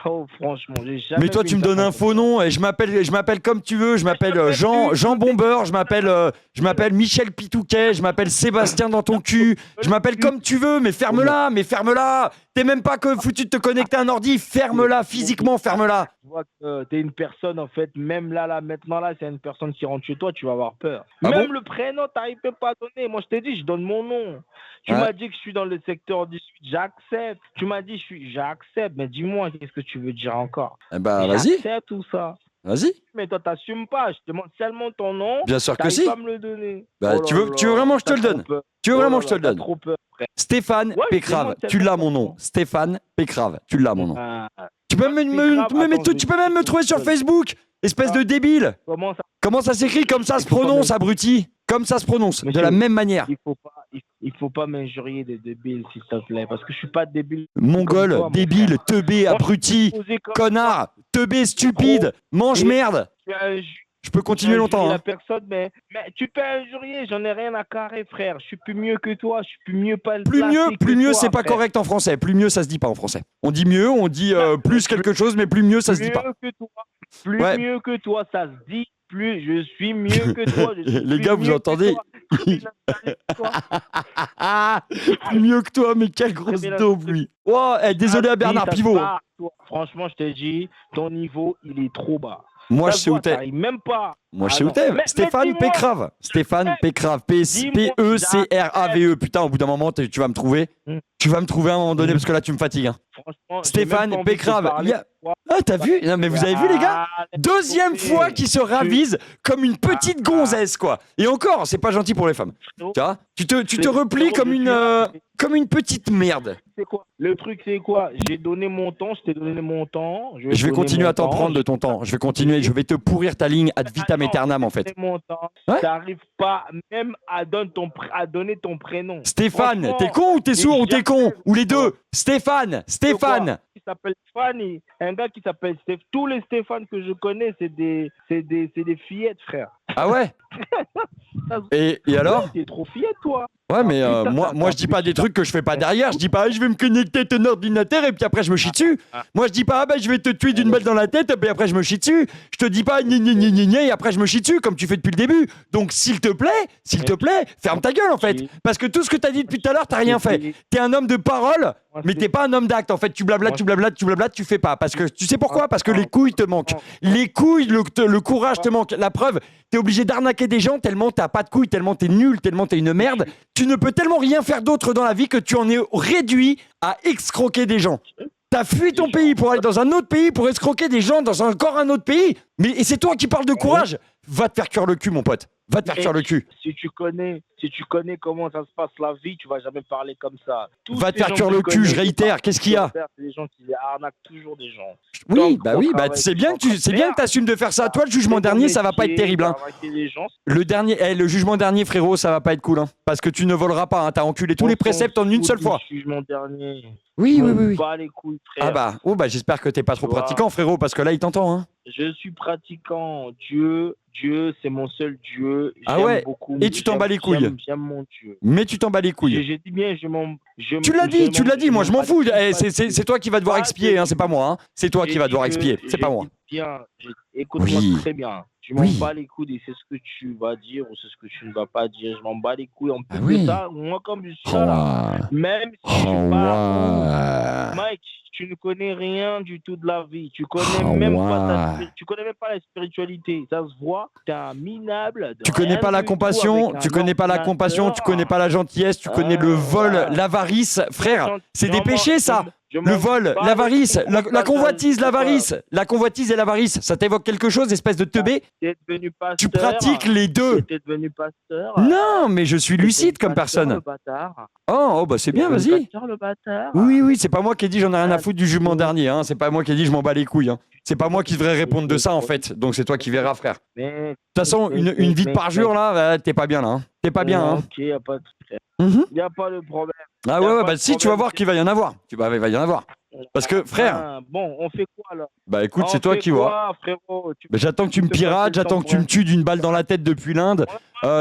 oh, franchement, j'ai jamais. Mais toi, tu me donnes un faux nom et je m'appelle comme tu veux. Je m'appelle Jean Bombeur. Je m'appelle Michel Pitouquet. Je m'appelle Sébastien dans ton cul. Je m'appelle comme tu veux, mais ferme-la. T'es même pas foutu de te connecter à un ordi. Ferme-la, physiquement, ferme-la. Je vois que t'es une personne, en fait, même maintenant, c'est une personne qui rentre chez toi, tu vas avoir peur. Ah même bon? le prénom, t'arrives pas à donner. Moi, je t'ai dit, je donne mon nom. Tu m'as dit que je suis dans le secteur 18, j'accepte. Tu m'as dit, j'accepte. Mais dis-moi, qu'est-ce que tu veux dire encore? Eh bah, vas-y. J'accepte tout ça. Vas-y. Mais toi, t'assumes pas. Je te demande seulement ton nom. Bien sûr que si. Pas me le donner. Bah, tu veux vraiment que je te le donne? Tu veux vraiment que je te le donne? Trop peur, frère. Stéphane Pécrave, tu l'as mon nom. Stéphane Pécrave, tu l'as mon nom. Tu peux même me trouver sur Facebook, espèce de débile. Comment ça s'écrit? Comme ça se prononce, abruti. Comme ça se prononce, de la même manière. Il faut pas m'injurier des débiles, s'il te plaît, parce que je suis pas débile. Mongol, débile, teubé, abruti, connard, teubé, stupide, mange merde. Je peux continuer longtemps. La personne, mais tu peux injurier, j'en ai rien à carrer, frère. Je suis plus mieux que toi, je suis plus mieux pas. Plus mieux, c'est pas correct en français. Plus mieux, ça se dit pas en français. On dit mieux, on dit plus quelque chose, mais plus mieux, ça se dit pas. Mieux que toi, ça se dit. Plus je suis mieux que toi. Les gars, vous entendez? Plus mieux que toi, mais quelle grosse daube, lui. Oh, désolé à Bernard Pivot. Franchement, je te dis, ton niveau, il est trop bas. Moi, je sais où t'es. Même pas. Moi, je sais où t'es. Stéphane Pécrave. Stéphane Pécrave. P-E-C-R-A-V-E. Putain, au bout d'un moment, tu vas me trouver. Tu vas me trouver à un moment donné parce que là, tu me fatigues. Hein. Stéphane Pécrave. Ah, t'as vu? Non, mais vous avez vu, les gars? Deuxième fois qu'il se ravise comme une petite gonzesse, quoi. Et encore, c'est pas gentil pour les femmes. Tu vois? Tu te replies comme une petite merde. C'est quoi? Le truc, c'est quoi? J'ai donné mon temps, je t'ai donné mon temps. Je vais continuer à t'en prendre de ton temps. Je vais continuer, je vais te pourrir ta ligne ad vitam aeternam, en fait. Ouais? T'arrives pas même à donner ton prénom. Stéphane, t'es con ou t'es sourd ou t'es con? Ou les deux? Stéphane. Qui s'appelle Fanny. Un gars qui s'appelle Stéphane. Tous les Stéphane que je connais, c'est des fillettes, frère. Ah ouais? Et alors? T'es trop fillette, toi. Ouais, mais moi je dis pas des trucs que je fais pas derrière. Je dis pas, je vais me connecter à ton ordinateur et puis après je me chie dessus. Moi je dis pas, je vais te tuer d'une balle dans la tête et puis après je me chie dessus. Je te dis pas, et après je me chie dessus comme tu fais depuis le début. Donc s'il te plaît, ferme ta gueule en fait. Parce que tout ce que t'as dit depuis tout à l'heure, t'as rien fait. T'es un homme de parole, mais t'es pas un homme d'acte. En fait, tu blablates, tu fais pas. Parce que tu sais pourquoi? Parce que les couilles te manquent. Les couilles, le courage te manque. La preuve, t'es obligé d'arnaquer des gens tellement t'as pas de couilles, tellement t'es nul, tellement t'es une merde. Tu ne peux tellement rien faire d'autre dans la vie que tu en es réduit à escroquer des gens. T'as fui ton pays pour aller dans un autre pays pour escroquer des gens dans encore un autre pays. Et c'est toi qui parles de courage. Va te faire cuire le cul, mon pote. Va te faire cuire le cul. Si tu connais comment ça se passe la vie, tu vas jamais parler comme ça. Va te faire cuire le cul, je réitère. Qu'est-ce qu'il y a? C'est des gens qui arnaquent toujours des gens. Oui, c'est bien que tu assumes de faire ça. Toi, le jugement dernier, ça va pas être terrible. Hein. Le jugement dernier, frérot, ça va pas être cool. Hein, parce que tu ne voleras pas. Hein, t'as enculé tous les préceptes en une seule fois. Le jugement dernier. Oui. Pas les couilles, frère. Ah bah, j'espère que t'es pas trop pratiquant, frérot, parce que là, il t'entend. Hein. Je suis pratiquant. Dieu, c'est mon seul Dieu. Ah ouais. Beaucoup, et tu t'en bats les couilles. J'aime mon Dieu. Mais tu t'en bats les couilles. J'ai dit bien, tu l'as dit. Moi, je m'en fous. C'est toi qui vas devoir expier. Hein, c'est pas moi. Hein. C'est toi qui vas devoir expier. C'est pas moi. Bien. Écoute-moi très bien. Je m'en bats les couilles et c'est ce que tu vas dire ou c'est ce que tu ne vas pas dire. Je m'en bats les couilles. En plus de ça, moi, comme je suis là, même si je suis pas... Mike, tu ne connais rien du tout de la vie. Tu connais même pas la spiritualité. Ça se voit. T'es un minable. Tu connais pas la compassion. Tu connais pas la compassion. Tu connais pas la gentillesse. Tu connais le vol, l'avarice. Frère, c'est des péchés, ça. Le vol, l'avarice, la convoitise, l'avarice. La convoitise et l'avarice, ça t'évoque quelque chose, espèce de teubé? Tu pratiques les deux. T'es devenu pasteur. Non, mais je suis lucide comme personne. Oh, bah c'est bien, vas-y. Oui, c'est pas moi qui ai dit j'en ai rien à foutre du jugement dernier. Hein. C'est pas moi qui ai dit je m'en bats les couilles. Hein. C'est pas moi qui devrais répondre de ça en fait. Donc c'est toi qui verras, frère. De toute façon, une vie de parjure là, t'es pas bien là. Hein. T'es pas bien. Hein. Ok, y a pas de... Y a pas de problème. Ah ouais, bah si, tu vas voir qu'il va y en avoir. Il va y en avoir. Parce que, frère... Bon, on fait quoi, alors? Bah écoute, c'est toi qui vois. Bah, j'attends que tu me pirates, j'attends que tu me tues d'une balle dans la tête depuis l'Inde.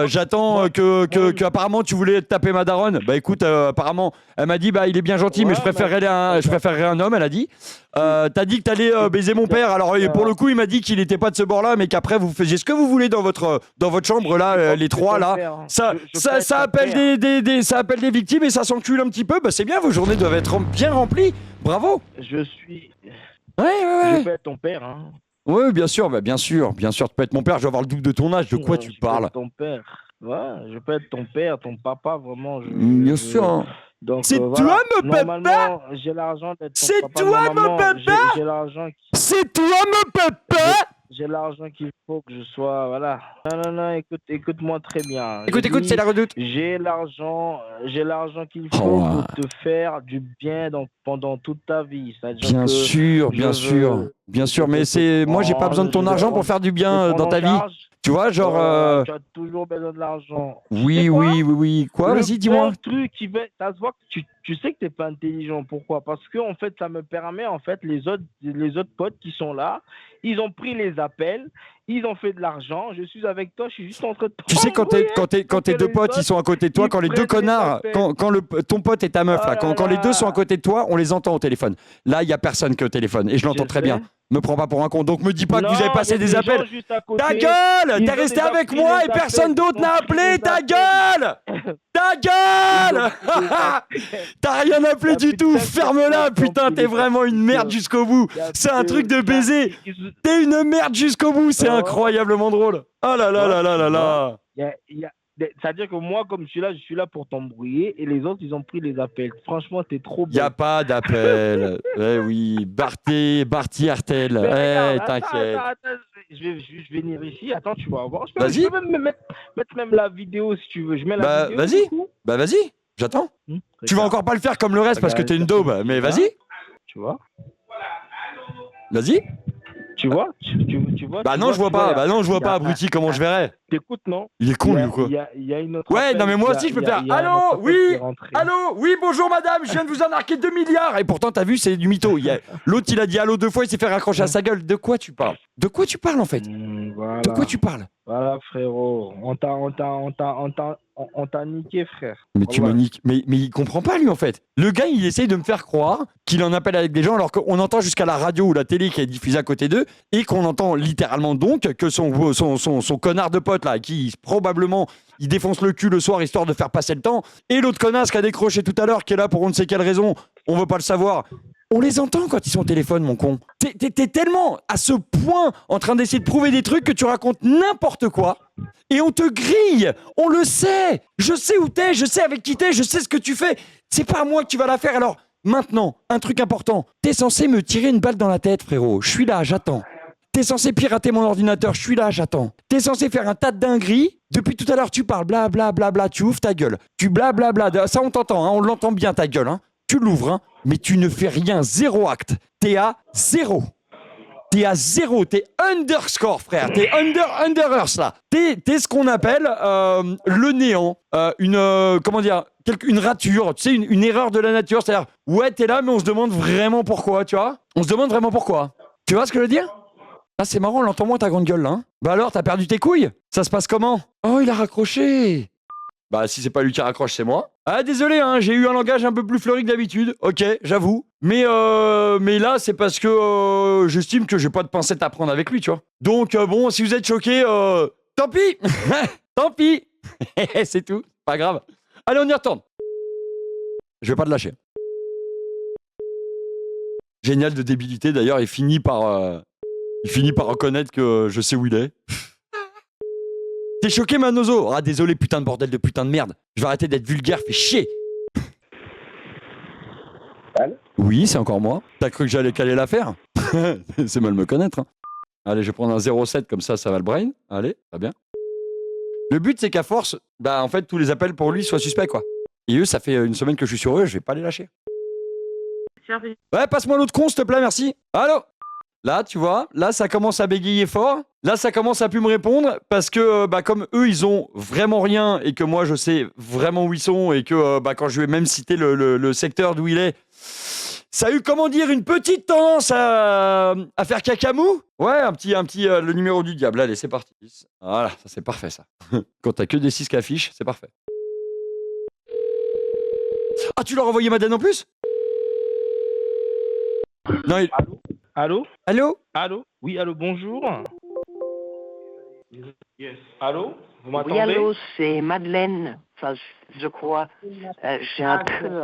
J'attends que apparemment tu voulais taper ma daronne. Bah écoute, apparemment, elle m'a dit, bah il est bien gentil, mais je préférerais un homme, elle a dit. T'as dit que t'allais baiser mon père. Alors pour le coup, il m'a dit qu'il était pas de ce bord-là, mais qu'après vous faisiez ce que vous voulez dans votre chambre là, les trois là. Ça appelle des victimes et ça s'encule un petit peu. Bah c'est bien, vos journées doivent être bien remplies. Bravo. Je suis. Ouais. Je peux être ton père, hein. Oui, bien sûr, tu peux être mon père, je vais avoir le double de ton âge, de quoi tu parles? Je peux être ton père. Ouais, je peux être ton père, ton papa, vraiment. Bien sûr. Hein. Donc, c'est toi, mon papa? J'ai l'argent d'être ton c'est papa. Toi, mon papa? J'ai l'argent. C'est toi, mon papa? J'ai l'argent qu'il faut que je sois, voilà. Non, écoute-moi très bien. Écoute, c'est la redoute. J'ai l'argent qu'il faut pour te faire du bien pendant toute ta vie. Bien sûr, mais moi j'ai pas besoin de ton argent pour faire du bien dans ta vie. Tu vois, genre... Tu as toujours besoin de l'argent. Oui. Quoi? Vas-y, dis-moi. Truc qui fait, ça se voit que tu sais que t'es pas intelligent. Pourquoi? Parce que en fait, ça me permet, en fait, les autres potes qui sont là, ils ont pris les appels, ils ont fait de l'argent. Je suis avec toi, je suis juste en train de... Tu sais, quand tes deux potes, ils sont à côté de toi, quand les deux connards, quand ton pote et ta meuf, là, quand les deux sont à côté de toi, on les entend au téléphone. Là, il y a personne qui est au téléphone et je l'entends très bien. Me prends pas pour un con. Donc me dis pas que vous avez passé des appels. Ta gueule! T'es resté avec moi et personne d'autre n'a appelé. Ta gueule! T'as rien appelé du tout. Ferme-la, putain. T'es vraiment une merde jusqu'au bout. C'est un truc de baiser. T'es une merde jusqu'au bout. C'est incroyablement drôle. Oh là là. C'est-à-dire que moi, comme je suis là pour t'embrouiller et les autres, ils ont pris les appels. Franchement, t'es trop bon. Y a pas d'appel. Oui, Barty Artel. T'inquiète. Attends, je vais juste venir ici. Attends, tu vas voir. Vas-y. Je peux même mettre même la vidéo si tu veux. Je mets la vidéo. Vas-y. J'attends. Tu vas encore pas le faire comme le reste parce que t'es une daube. Mais vas-y. Tu vois. Vas-y. Tu vois? Bah non, je vois pas, abruti, comment je verrais? T'écoutes, non? Il est con, lui, quoi. Il y a une autre. Ouais, non, mais moi aussi, je peux faire. Allô, oui, bonjour, madame, je viens de vous en arquer 2 milliards. Et pourtant, t'as vu, c'est du mytho. L'autre, il a dit allô 2 fois, il s'est fait raccrocher à sa gueule. De quoi tu parles? En fait? Voilà. De quoi tu parles? Voilà, frérot. On t'a niqué, frère. Mais tu me niques. Mais il comprend pas, lui, en fait. Le gars, il essaye de me faire croire qu'il en appelle avec des gens alors qu'on entend jusqu'à la radio ou la télé qui est diffusée à côté d'eux et qu'on entend littéralement donc que son connard de pote, là, qui probablement il défonce le cul le soir histoire de faire passer le temps, et l'autre connasse qui a décroché tout à l'heure, qui est là pour on ne sait quelle raison, on veut pas le savoir. On les entend quand ils sont au téléphone, mon con. T'es tellement à ce point en train d'essayer de prouver des trucs que tu racontes n'importe quoi et on te grille. On le sait. Je sais où t'es, je sais avec qui t'es, je sais ce que tu fais. C'est pas à moi que tu vas la faire. Alors, maintenant, un truc important. T'es censé me tirer une balle dans la tête, frérot. Je suis là, j'attends. T'es censé pirater mon ordinateur, je suis là, j'attends. T'es censé faire un tas de dingueries, Depuis tout à l'heure, tu parles, bla, tu ouvres ta gueule. Tu bla, ça on t'entend, hein, on l'entend bien ta gueule. Hein. Tu l'ouvres, hein, mais tu ne fais rien, 0 acte. T'es à 0. T'es à 0, t'es underscore, frère. T'es under earth, là. T'es ce qu'on appelle le néant. Comment dire, une rature, tu sais, une erreur de la nature. C'est-à-dire, ouais, t'es là, mais on se demande vraiment pourquoi, tu vois. On se demande vraiment pourquoi. Tu vois ce que je veux dire? Ah, c'est marrant, on l'entend moins ta grande gueule, là. Hein. Bah alors, t'as perdu tes couilles? Ça se passe comment? Oh, il a raccroché. Bah, si c'est pas lui qui raccroche, c'est moi. Ah, désolé, hein, j'ai eu un langage un peu plus fleuri que d'habitude. Ok, j'avoue. Mais là, c'est parce que j'estime que j'ai pas de pincette à prendre avec lui, tu vois. Donc, bon, si vous êtes choqués, tant pis. Tant pis. C'est tout. Pas grave. Allez, on y retourne. Je vais pas te lâcher. Génial de débilité, d'ailleurs, il finit par reconnaître que je sais où il est. T'es choqué, Manozo? Ah, désolé, putain de bordel de putain de merde. Je vais arrêter d'être vulgaire, fais chier. Allô? Oui, c'est encore moi. T'as cru que j'allais caler l'affaire? C'est mal me connaître. Hein. Allez, je vais prendre un 07, comme ça va le brain. Allez, très bien. Le but, c'est qu'à force, bah, en fait, tous les appels pour lui soient suspects, quoi. Et eux, ça fait une semaine que je suis sur eux, je vais pas les lâcher. Ouais, passe-moi l'autre con, s'il te plaît, merci. Allô? Là, tu vois, là, ça commence à bégayer fort. Là, ça commence à plus me répondre parce que, comme eux, ils ont vraiment rien et que moi, je sais vraiment où ils sont et que, quand je vais même citer le secteur d'où il est, ça a eu, comment dire, une petite tendance à faire cacamou. Ouais, un petit, le numéro du diable. Allez, c'est parti. Voilà, ça, c'est parfait, ça. Quand t'as que des 6 qui affichent, c'est parfait. Ah, tu leur as envoyé Madeleine en plus? Non, il... Allô? Allô? Allô? Oui, allô, bonjour. Yes. Allô? Vous m'entendez? Oui, allô, c'est Madeleine. Enfin, je crois. J'ai un peu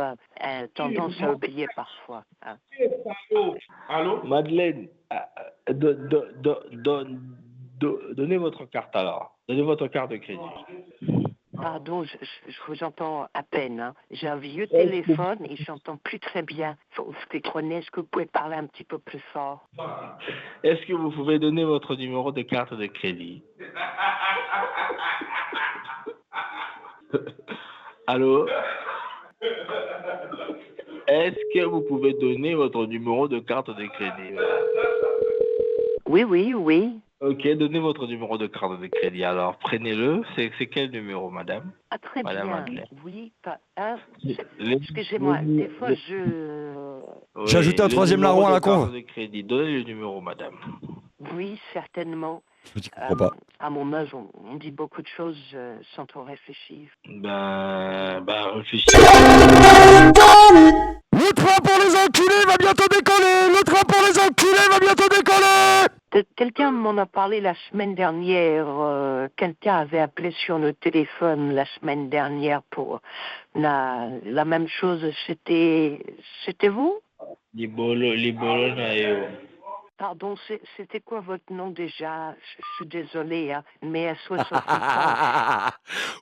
tendance à oublier parfois. Hein. Allô? Madeleine, donnez votre carte alors. Donnez votre carte de crédit. Pardon, je vous entends à peine. Hein. J'ai un vieux téléphone et j'entends plus très bien. Est-ce que vous pouvez parler un petit peu plus fort? Est-ce que vous pouvez donner votre numéro de carte de crédit? Allô? Est-ce que vous pouvez donner votre numéro de carte de crédit? Oui. Ok, donnez votre numéro de carte de crédit. Alors, prenez-le. C'est quel numéro, madame? Ah, très madame bien. Madeleine. Oui, excusez-moi, des fois J'ai ajouté un troisième larron à la con. De crédit. Donnez le numéro, madame. Oui, certainement. Je ne comprends pas. À mon âge, on dit beaucoup de choses sans trop réfléchir. Réfléchissez. Le train pour les enculés va bientôt décoller. Le train pour les enculés va bientôt décoller. Quelqu'un m'en a parlé la semaine dernière. Quelqu'un avait appelé sur le téléphone la semaine dernière pour la même chose. C'était vous? Les bolons. Pardon, c'était quoi votre nom déjà? Je suis désolé, hein, mais à 68 ans.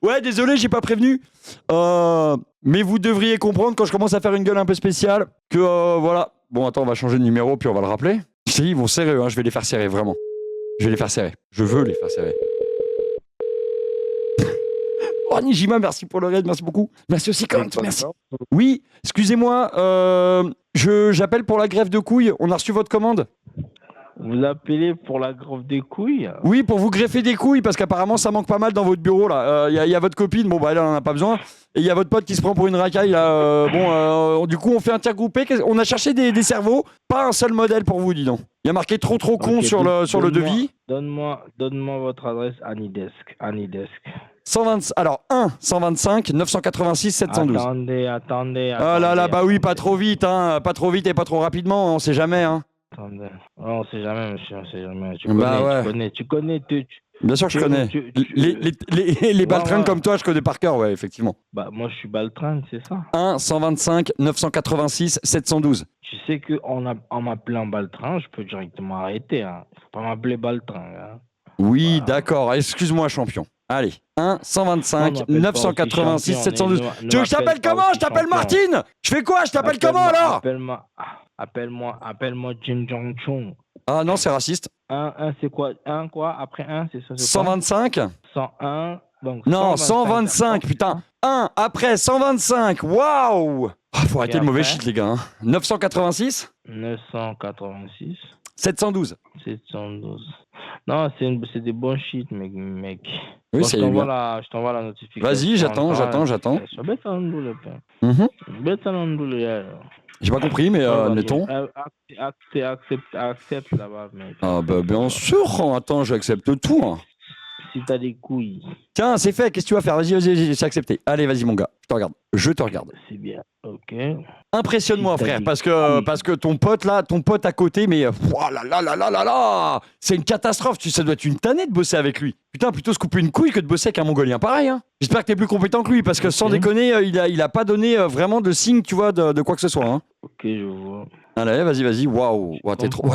Ouais, désolé, j'ai pas prévenu. Mais vous devriez comprendre quand je commence à faire une gueule un peu spéciale que voilà. Bon, attends, on va changer de numéro puis on va le rappeler. Je t'ai dit, ils vont serrer, hein, je vais les faire serrer, vraiment. Je vais les faire serrer. Je veux les faire serrer. Oh, Nijima, merci pour le raid, merci beaucoup. Merci aussi, Kant, merci. Oui, excusez-moi, j'appelle pour la greffe de couilles. On a reçu votre commande. Vous appelez pour la greffe des couilles? Oui, pour vous greffer des couilles, parce qu'apparemment, ça manque pas mal dans votre bureau, là. Il y a votre copine, bon, bah, elle en a pas besoin. Et il y a votre pote qui se prend pour une racaille, là. Du coup, on fait un tir groupé. On a cherché des cerveaux, pas un seul modèle pour vous, dis donc. Il y a marqué trop con sur le devis. Donne-moi votre adresse Anidesk. 125 986 712. Attendez. Ah là, bah oui, pas trop vite, hein. Pas trop vite et pas trop rapidement, on sait jamais, hein. Attendez. Oh, on sait jamais, monsieur, on sait jamais. Tu connais. Bien sûr que je connais. Les baltringues comme toi, je connais par cœur, ouais, effectivement. Bah, moi, je suis baltringue, c'est ça. 125 986 712. Tu sais qu'en m'appelant baltringue, je peux directement arrêter, hein. Faut pas m'appeler baltringue, hein. Oui, voilà. D'accord. Excuse-moi, champion. Allez, 125 986 712. Tu veux que je t'appelle comment? Je t'appelle Martine. Je fais quoi? Je t'appelle comment alors? Appelle-moi Jin Jong Chung. Ah non, c'est raciste. 1, c'est quoi? 1 quoi? Après 1, c'est ça? 125 101 Donc, Non, 125, 125, putain. 1 après 125, waouh. Faut arrêter le mauvais après shit, les gars. 986, 986, 712. 712. Non, c'est des bons shit, mec. Oui, Bon, c'est je bien. t'envoie la notification. Vas-y, j'attends. J'ai pas compris, mais admettons. Accepte là-bas, mec. Ah bah bien sûr, attends, j'accepte tout. Hein. Si t'as des couilles, Tiens, c'est fait, qu'est-ce que tu vas faire? Vas-y, c'est accepté. Allez, vas-y mon gars, je te regarde. c'est bien. Ok. Impressionne-moi Si t'as frère, dit parce que ton pote à côté, mais oh là, c'est une catastrophe. Ça doit être une tannée de bosser avec lui. Putain, plutôt se couper une couille que de bosser avec un Mongolien pareil. Hein. J'espère que t'es plus compétent que lui, parce que sans déconner, il a pas donné vraiment de signe, tu vois, de quoi que ce soit. Hein. Ok, je vois. Allez, vas-y. Waouh,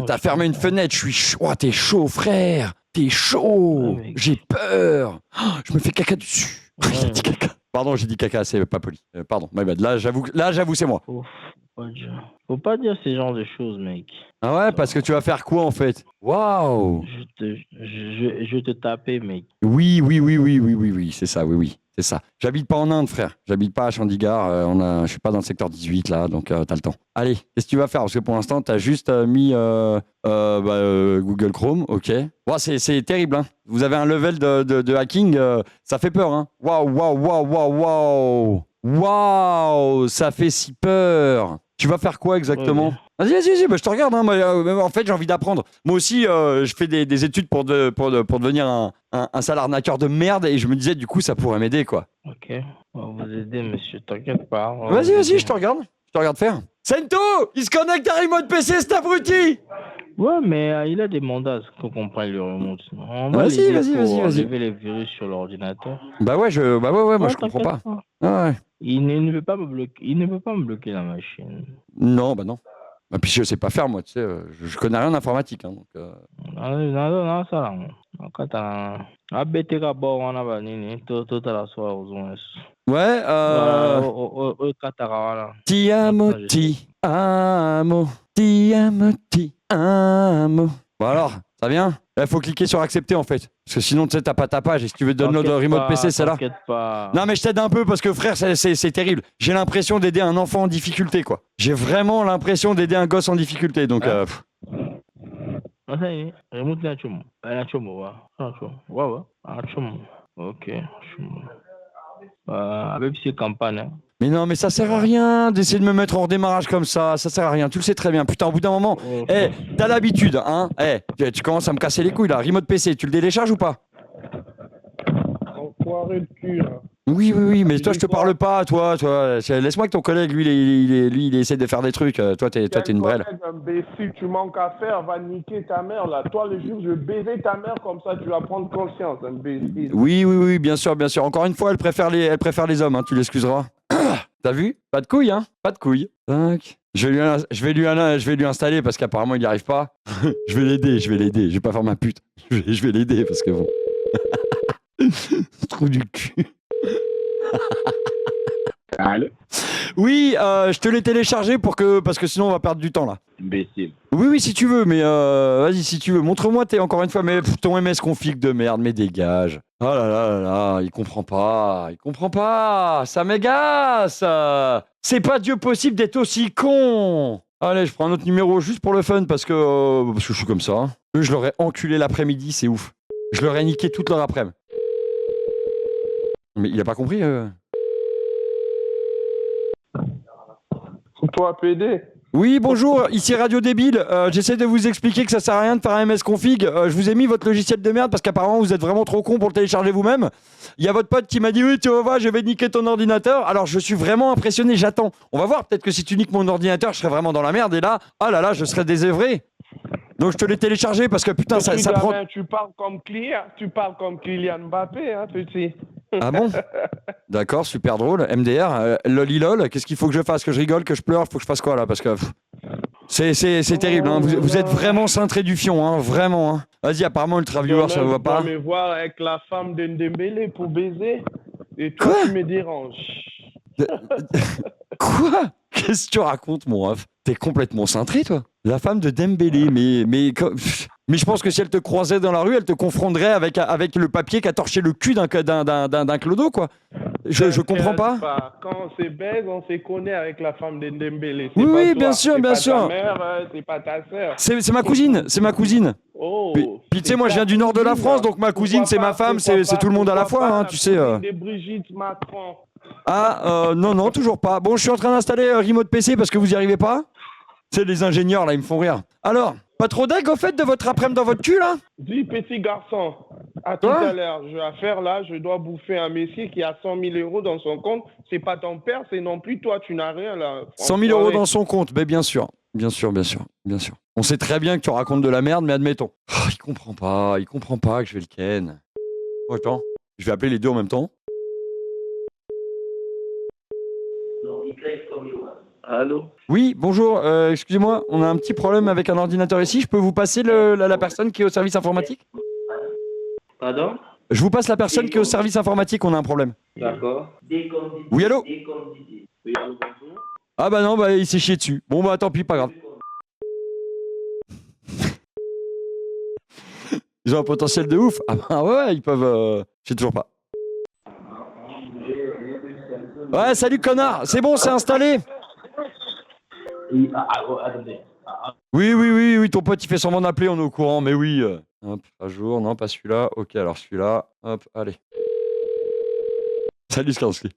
t'as fermé une fenêtre. Je suis chaud. Oh, t'es chaud, frère. T'es chaud. Ouais, mec. J'ai peur. Oh, je me fais caca dessus. Ouais. Il a dit caca. Pardon, j'ai dit caca, c'est pas poli. Pardon, my bad. Là, j'avoue, c'est moi. Faut pas dire ce genre de choses, mec. Ah ouais, parce que tu vas faire quoi en fait? Waouh. Je vais te taper, mec. Oui, c'est ça, oui. C'est ça. J'habite pas en Inde, frère. J'habite pas à Chandigarh. Je suis pas dans le secteur 18 là, donc t'as le temps. Allez, qu'est-ce que tu vas faire? Parce que pour l'instant, t'as juste mis Google Chrome, ok. Wow, c'est terrible, hein. Vous avez un level de hacking, ça fait peur, hein. Waouh, ça fait si peur. Tu vas faire quoi exactement? Vas-y, je te regarde. Hein. En fait, j'ai envie d'apprendre. Moi aussi, je fais des études pour devenir un sale arnaqueur de merde et je me disais, du coup, ça pourrait m'aider, quoi. Ok, on va vous aider, monsieur. T'inquiète pas. Vas-y, je te regarde. Je te regarde faire. Sento, il se connecte à Remote PC, cet abruti. Ouais, mais il a des mandats qu'on comprenne le remote. Vas-y. Enlever les virus sur l'ordinateur. Bah ouais, moi je comprends pas. Ah ouais. Il ne peut pas me bloquer la machine. Non, bah non. Bah puis je sais pas faire moi, tu sais, je connais rien en informatique. Hein, donc, Non, ça là. Quand t'as un BT bord on a banni, tout à la soirée aux ONS. Ouais, Au Qatar, là. Ti amo. Bon alors, ça vient? Il faut cliquer sur accepter en fait. Parce que sinon, tu sais, t'as pas ta page et si tu veux download le remote PC, c'est là. T'inquiète pas. Non, mais je t'aide un peu parce que frère, c'est terrible. J'ai l'impression d'aider un enfant en difficulté, quoi. J'ai vraiment l'impression d'aider un gosse en difficulté. Donc, Remote na chumo. Na chumo wa. Ok. Avec ces campagnes. Mais non, mais ça sert à rien d'essayer de me mettre hors démarrage comme ça. Ça sert à rien. Tu le sais très bien. Putain, au bout d'un moment, t'as l'habitude, hein. Tu commences à me casser les couilles là. Remote PC, tu le télécharges ou pas? Enfoiré de cul, là. Oui, mais toi, je te parle pas, toi. Laisse-moi que ton collègue, lui, il essaie de faire des trucs. Toi, t'es une brêle. Imbécile, tu manques à faire, va niquer ta mère, là. Toi, le jour, je vais baiser ta mère, comme ça, tu vas prendre conscience, imbécile. Oui, bien sûr. Encore une fois, elle préfère les hommes, hein, tu l'excuseras. T'as vu? Pas de couilles, hein? Pas de couilles. Tac. Je vais lui installer parce qu'apparemment, il n'y arrive pas. Je vais l'aider. Je vais pas faire ma pute. Je vais l'aider parce que bon. Trou du cul. Allô? Oui, je te l'ai téléchargé parce que sinon on va perdre du temps là. Imbécile. Oui, si tu veux, mais vas-y, si tu veux. Montre-moi, encore une fois, mais ton MS config de merde, mais dégage. Oh là, il comprend pas. Ça m'agace. C'est pas Dieu possible d'être aussi con. Allez, je prends un autre numéro juste pour le fun parce que je suis comme ça. Hein. Eux, je l'aurais enculé l'après-midi, c'est ouf. Je leur ai niqué toute leur après-midi. Mais il a pas compris Toi, PD. Oui, bonjour, ici Radio Débile. J'essaie de vous expliquer que ça sert à rien de faire un MS config. Je vous ai mis votre logiciel de merde parce qu'apparemment vous êtes vraiment trop con pour le télécharger vous-même. Il y a votre pote qui m'a dit oui, tu vas, je vais niquer ton ordinateur. Alors je suis vraiment impressionné, j'attends. On va voir, peut-être que si tu niques mon ordinateur, je serai vraiment dans la merde et là, je serai désœuvré. Donc je te l'ai téléchargé parce que putain, ça prend... Tu parles comme Kylian Mbappé, hein, petit. Ah bon? D'accord, super drôle. MDR, lolilol, qu'est-ce qu'il faut que je fasse? Que je rigole, que je pleure? Faut que je fasse quoi là? Parce que c'est terrible, hein. Vous êtes vraiment cintré du fion, hein, vraiment. Hein. Vas-y, apparemment Ultraviewer, ça ne va pas. Je vais me voir avec la femme de Dembélé pour baiser et toi tu me déranges. Quoi? Qu'est-ce que tu racontes, mon ref? T'es complètement cintré, toi? La femme de Dembélé, mais Mais je pense que si elle te croisait dans la rue, elle te confronterait avec le papier qui a torché le cul d'un clodo, quoi. Je comprends pas. Quand on se baise, on se connaît avec la femme de Dembélé. Oui, bien sûr, bien sûr. C'est pas ta mère, c'est pas ta sœur. C'est ma cousine. Oh, puis tu sais, moi je viens du nord de la France, donc ma cousine c'est ma femme, c'est tout le monde à la fois, hein, tu sais. De Brigitte Macron. Ah, non, toujours pas. Bon, je suis en train d'installer Remote PC parce que vous y arrivez pas. C'est les ingénieurs là, ils me font rire. Alors, pas trop d'aigle au fait de votre après-midi dans votre cul là? Dis petit garçon, à tout à l'heure, je vais faire là, je dois bouffer un monsieur qui a 100 000 euros dans son compte. C'est pas ton père, c'est non plus toi, tu n'as rien là. 100 000 euros dans son compte, mais bien sûr. Bien sûr. On sait très bien que tu racontes de la merde, mais admettons. Oh, il comprend pas que je vais le ken. Oh, attends, je vais appeler les deux en même temps. Allô? Oui, bonjour, excusez-moi, on a un petit problème avec un ordinateur ici. Je peux vous passer la personne qui est au service informatique? Pardon? Je vous passe la personne qui est au service informatique, on a un problème. D'accord. Oui, allô? Oui, allô, bonjour. Ah bah non, bah il s'est chié dessus. Bon bah tant pis, pas grave. Ils ont un potentiel de ouf. Ah bah ouais, ils peuvent... Je sais toujours pas. Ouais, salut connard, c'est bon, c'est installé. Oui, ton pote il fait semblant d'appeler, on est au courant, mais oui. Hop, à jour, non, pas celui-là. Ok, alors celui-là. Hop, allez. Salut Skarsky.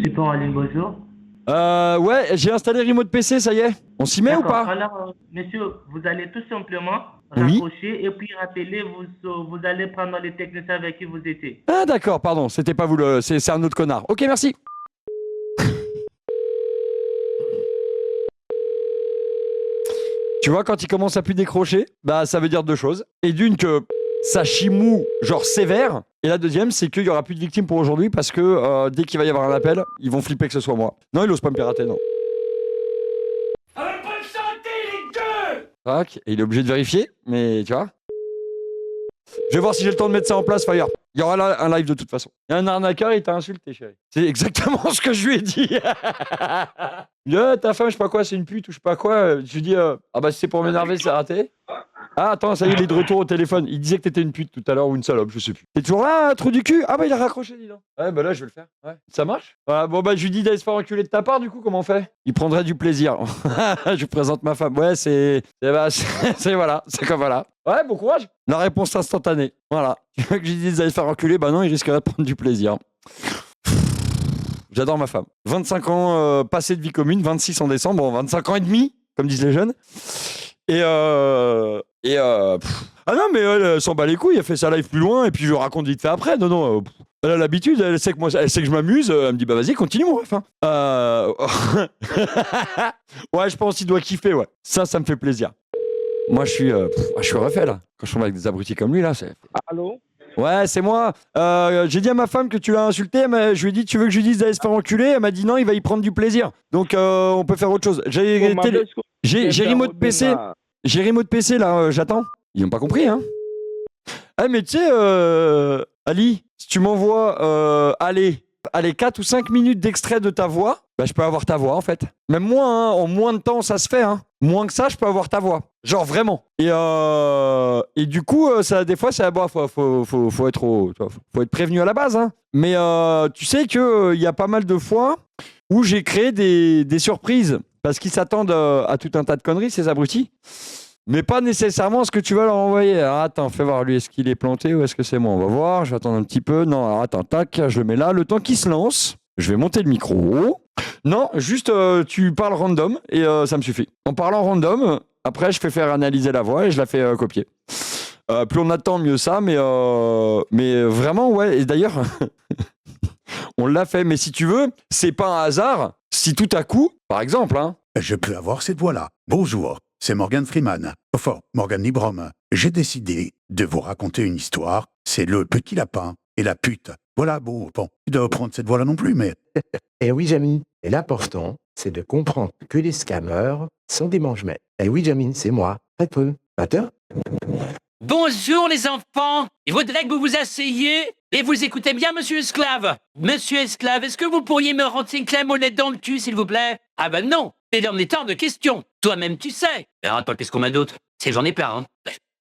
Support en ligne, bonjour. Ouais, j'ai installé Remote PC, ça y est. On s'y met ou pas? Alors, monsieur, vous allez tout simplement Oui. raccrocher et puis rappeler, vous allez prendre les techniciens avec qui vous étiez. Ah d'accord, pardon, c'était pas vous c'est un autre connard. Ok, merci. Tu vois, quand il commence à plus décrocher, bah ça veut dire deux choses. Et d'une que ça chimou, genre sévère. Et la deuxième, c'est qu'il y aura plus de victimes pour aujourd'hui parce que dès qu'il va y avoir un appel, ils vont flipper que ce soit moi. Non, il ose pas me pirater, non. Avec bonne santé, les deux! Tac, et il est obligé de vérifier, mais tu vois. Je vais voir si j'ai le temps de mettre ça en place, Fire. Il y aura là un live de toute façon. Il y a un arnaqueur, il t'a insulté, chérie. C'est exactement ce que je lui ai dit. Ta femme, je sais pas quoi, c'est une pute ou je sais pas quoi. Je lui dis, ah bah si c'est pour m'énerver, c'est raté. Ah attends, ça y est, il est de retour au téléphone. Il disait que t'étais une pute tout à l'heure ou une salope, je sais plus. T'es toujours là, trou du cul? Ah bah il a raccroché, dis donc. Ouais, bah là je vais le faire. Ouais. Ça marche? Voilà, bon bah je lui dis d'aller se faire enculer de ta part, du coup, comment on fait? Il prendrait du plaisir. Je vous présente ma femme. Ouais, c'est voilà, c'est comme voilà. Ouais, bon courage. La réponse instantanée. Voilà. Tu veux que je lui dise d'aller se faire enculer? Bah non, il risquerait de prendre du plaisir. J'adore ma femme. 25 ans passés de vie commune, 26 en décembre, bon, 25 ans et demi, comme disent les jeunes. Ah non, mais elle s'en bat les couilles, elle fait sa live plus loin et puis je raconte vite fait après. Non, elle a l'habitude, elle sait que je m'amuse, elle me dit bah vas-y, continue mon ref. Ouais, je pense qu'il doit kiffer, ouais. Ça me fait plaisir. Moi, je suis refait là. Quand je tombe avec des abrutis comme lui là, c'est. Allô? Ouais, c'est moi. J'ai dit à ma femme que tu l'as insulté, mais je lui ai dit tu veux que je lui dise d'aller se faire enculer? Elle m'a dit non, il va y prendre du plaisir. Donc on peut faire autre chose. J'ai remote PC. J'ai remote PC là, j'attends. Ils n'ont pas compris, hein. Ah mais tu sais, Ali, si tu m'envoies allez 4 ou 5 minutes d'extrait de ta voix, bah je peux avoir ta voix en fait. Même moi, hein, en moins de temps ça se fait, hein. Moins que ça, je peux avoir ta voix. Genre vraiment. Et du coup, ça, des fois, faut être prévenu à la base, hein. Mais tu sais que il y a pas mal de fois où j'ai créé des surprises parce qu'ils s'attendent à tout un tas de conneries, ces abrutis. Mais pas nécessairement ce que tu vas leur envoyer. Alors attends, fais voir lui, est-ce qu'il est planté ou est-ce que c'est moi? On va voir, je vais attendre un petit peu. Non, alors attends, tac, je le mets là. Le temps qu'il se lance, je vais monter le micro. Non, juste tu parles random et ça me suffit. En parlant random, après je fais faire analyser la voix et je la fais copier. Plus on attend, mieux ça, mais vraiment, ouais. Et d'ailleurs, on l'a fait. Mais si tu veux, c'est pas un hasard. Si tout à coup, par exemple, hein. Je peux avoir cette voix-là. Bonjour. C'est Morgan Freeman, enfin Morgan Librom. J'ai décidé de vous raconter une histoire. C'est le petit lapin et la pute. Voilà, bon, tu dois prendre cette voix-là non plus, mais... Eh oui, Jamie. Et l'important, c'est de comprendre que les scammers sont des mange-mets. Eh oui, Jamie, c'est moi. Très peu. Attends. Bonjour les enfants. Il faudrait que vous vous asseyiez et vous écoutez bien Monsieur Esclave. Monsieur Esclave, est-ce que vous pourriez me rentrer une clamonette dans le cul, s'il vous plaît? Ah ben non, c'est l'heure des temps de questions. Toi-même tu sais. Alors attends, qu'est-ce qu'on a d'autre? C'est j'en ai plein, hein.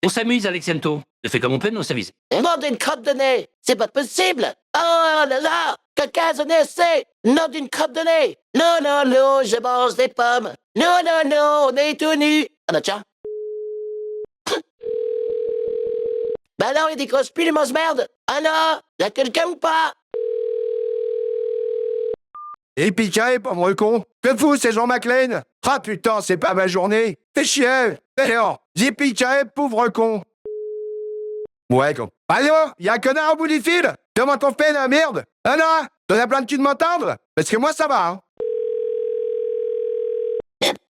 On s'amuse, Alexianto. On fait comme on peut, mais on s'amuse. Nom d'une crotte de nez, c'est pas possible. Oh là là, caca de nez, c'est nom d'une crotte de nez. Non, non, non, je mange des pommes. Non, non, non, on est tout nus. Ah bah tiens. Bah non, il décroche plus les monstres merde. Ah non, y'a quelqu'un ou pas? Et Pika, pauvre con. Que fou, c'est Jean McLean. Ah putain, c'est pas ma journée. Fais chier. Alors, Yippee pauvre con. Ouais, con. Allô, y'a un connard au bout du fil. Comment t'en fais, la merde? Ah non, t'en as plein de cul de m'entendre? Parce que moi, ça va, hein.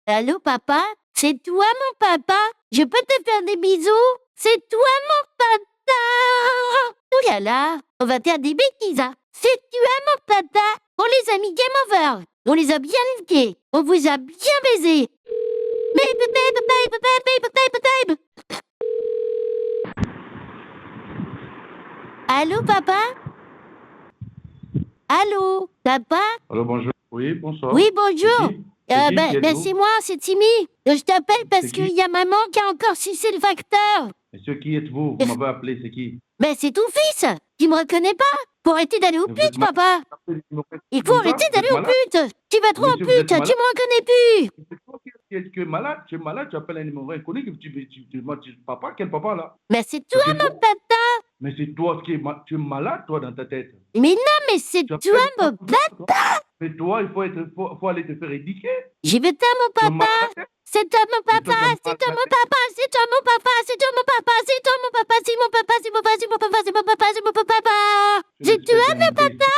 Allô, papa? C'est toi, mon papa? Je peux te faire des bisous? C'est toi, mon papa? Ouh là là, on va faire des bêtises, hein. C'est toi, mon papa? On les a mis game over. On les a bien niqués. On vous a bien baisés. Allô, papa? Allô, papa? Allô, bonjour. Oui, bonsoir. Oui, bonjour. C'est moi, c'est Timmy. Je t'appelle parce C'est qui qu'il y a maman qui a encore sucé le facteur. Monsieur, qui êtes-vous? Vous m'avez appelé, c'est qui? C'est ton fils. Tu me reconnais pas? Faut arrêter d'aller aux putes, papa. Il faut arrêter d'aller aux putes. Tu vas trop aux Monsieur, vous êtes putes. Tu malade. me reconnais plus. Tu es malade? Tu es malade? Tu appelles un numéro inconnu? Papa? Quel papa, là? Mais c'est toi, mon papa. Mais c'est toi qui es malade. Tu es malade, toi, dans ta tête. Mais non, mais c'est toi, mon papa. Mais toi, il faut aller te faire éduquer. J'y vais toi, mon papa. C'est toi, mon papa. C'est toi, mon papa. C'est toi, mon papa. C'est toi, mon papa. C'est toi, mon papa. C'est mon papa. C'est mon papa. C'est mon papa. C'est mon papa. C'est mon papa. C'est toi, mon papa.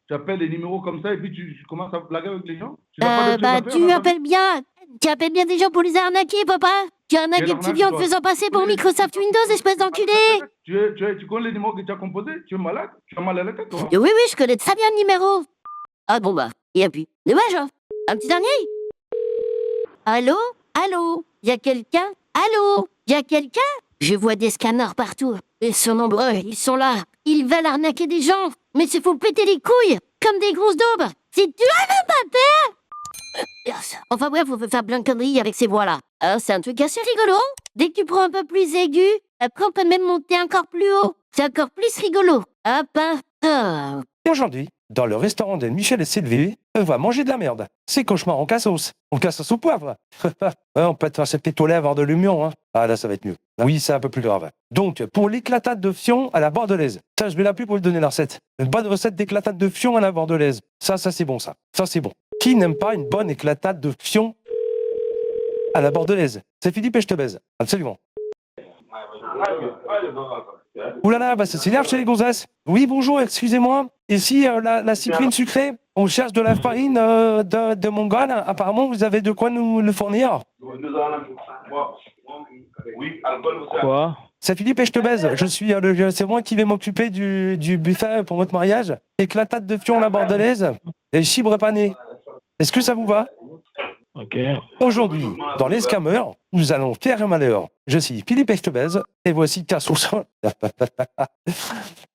Tu appelles des numéros comme ça et puis tu commences à blaguer avec les gens? Tu n'as pas d'autre chose à faire, Tu là, appelles bien. Tu appelles bien des gens pour les arnaquer, papa. Tu arnaques des petits vieux en te faisant passer pour Microsoft Windows, espèce d'enculé. Tu connais les numéros que tu as composés? Tu es malade? Tu as mal à la tête, toi? Oui, je connais très bien le numéro. Ah bon, il y a plus. Dommage, hein. Un petit dernier? Allô? Allô? Y a quelqu'un? Allô? Y a quelqu'un? Je vois des scanners partout. Ils sont nombreux, ils sont là. Ils veulent arnaquer des gens. Mais c'est faut péter les couilles, comme des grosses daubes. C'est toi, mon papa? Enfin bref, on peut faire plein de conneries avec ces voix-là. C'est un truc assez rigolo. Dès que tu prends un peu plus aigu, après on peut même monter encore plus haut. C'est encore plus rigolo. Hop, hein. Aujourd'hui, dans le restaurant de Michel et Sylvie, on va manger de la merde. C'est cauchemar en cassos. En cassos au poivre. On peut faire ses pétolets avant de l'humion. Hein. Ah là, ça va être mieux. Oui, c'est un peu plus grave. Donc, pour l'éclatade de fion à la bordelaise. Ça, je vais l'appeler pour lui donner la recette. Une bonne recette d'éclatade de fion à la bordelaise. Ça c'est bon, ça. Ça, c'est bon. Qui n'aime pas une bonne éclatade de fion à la bordelaise? C'est Philippe et je te baise. Absolument. Ouh là là, ça s'énerve chez les gonzesses. Oui, bonjour, excusez-moi. Ici, la cyprine sucrée, on cherche de la farine de Mongole. Apparemment, vous avez de quoi nous le fournir. Quoi? C'est Philippe et je te baise. C'est moi qui vais m'occuper du buffet pour votre mariage. Éclatade de fion à la bordelaise et chibre pané. Est-ce que ça vous va? Ok. Aujourd'hui, dans les scammers, nous allons faire un malheur. Je suis Philippe et je te baise et voici Cassous.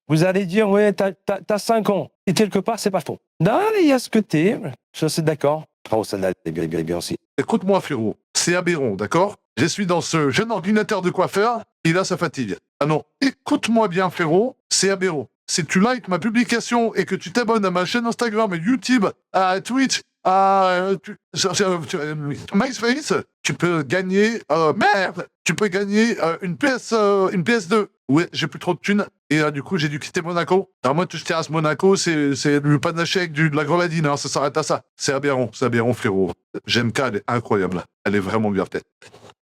Vous allez dire, ouais, t'as 5 ans. Et quelque part, c'est pas faux. Non, il y a ce que t'es. Je suis d'accord. Oh, celle-là, elle est bien aussi. Écoute-moi, frérot, c'est aberrant, d'accord? Je suis dans ce jeune ordinateur de coiffeur, et là, ça fatigue. Ah non, écoute-moi bien, frérot, c'est aberrant. Si tu likes ma publication et que tu t'abonnes à ma chaîne Instagram, YouTube, à Twitch, à MySpace, tu peux gagner... Tu peux gagner une PS2. Ouais, j'ai plus trop de thunes. Et du coup, j'ai dû quitter Monaco. Alors moi, tout je terrasse Monaco, c'est le panaché avec de la grenadine, hein, ça s'arrête à ça. C'est aberrant, frérot. GMK, elle est incroyable. Elle est vraiment bien faite.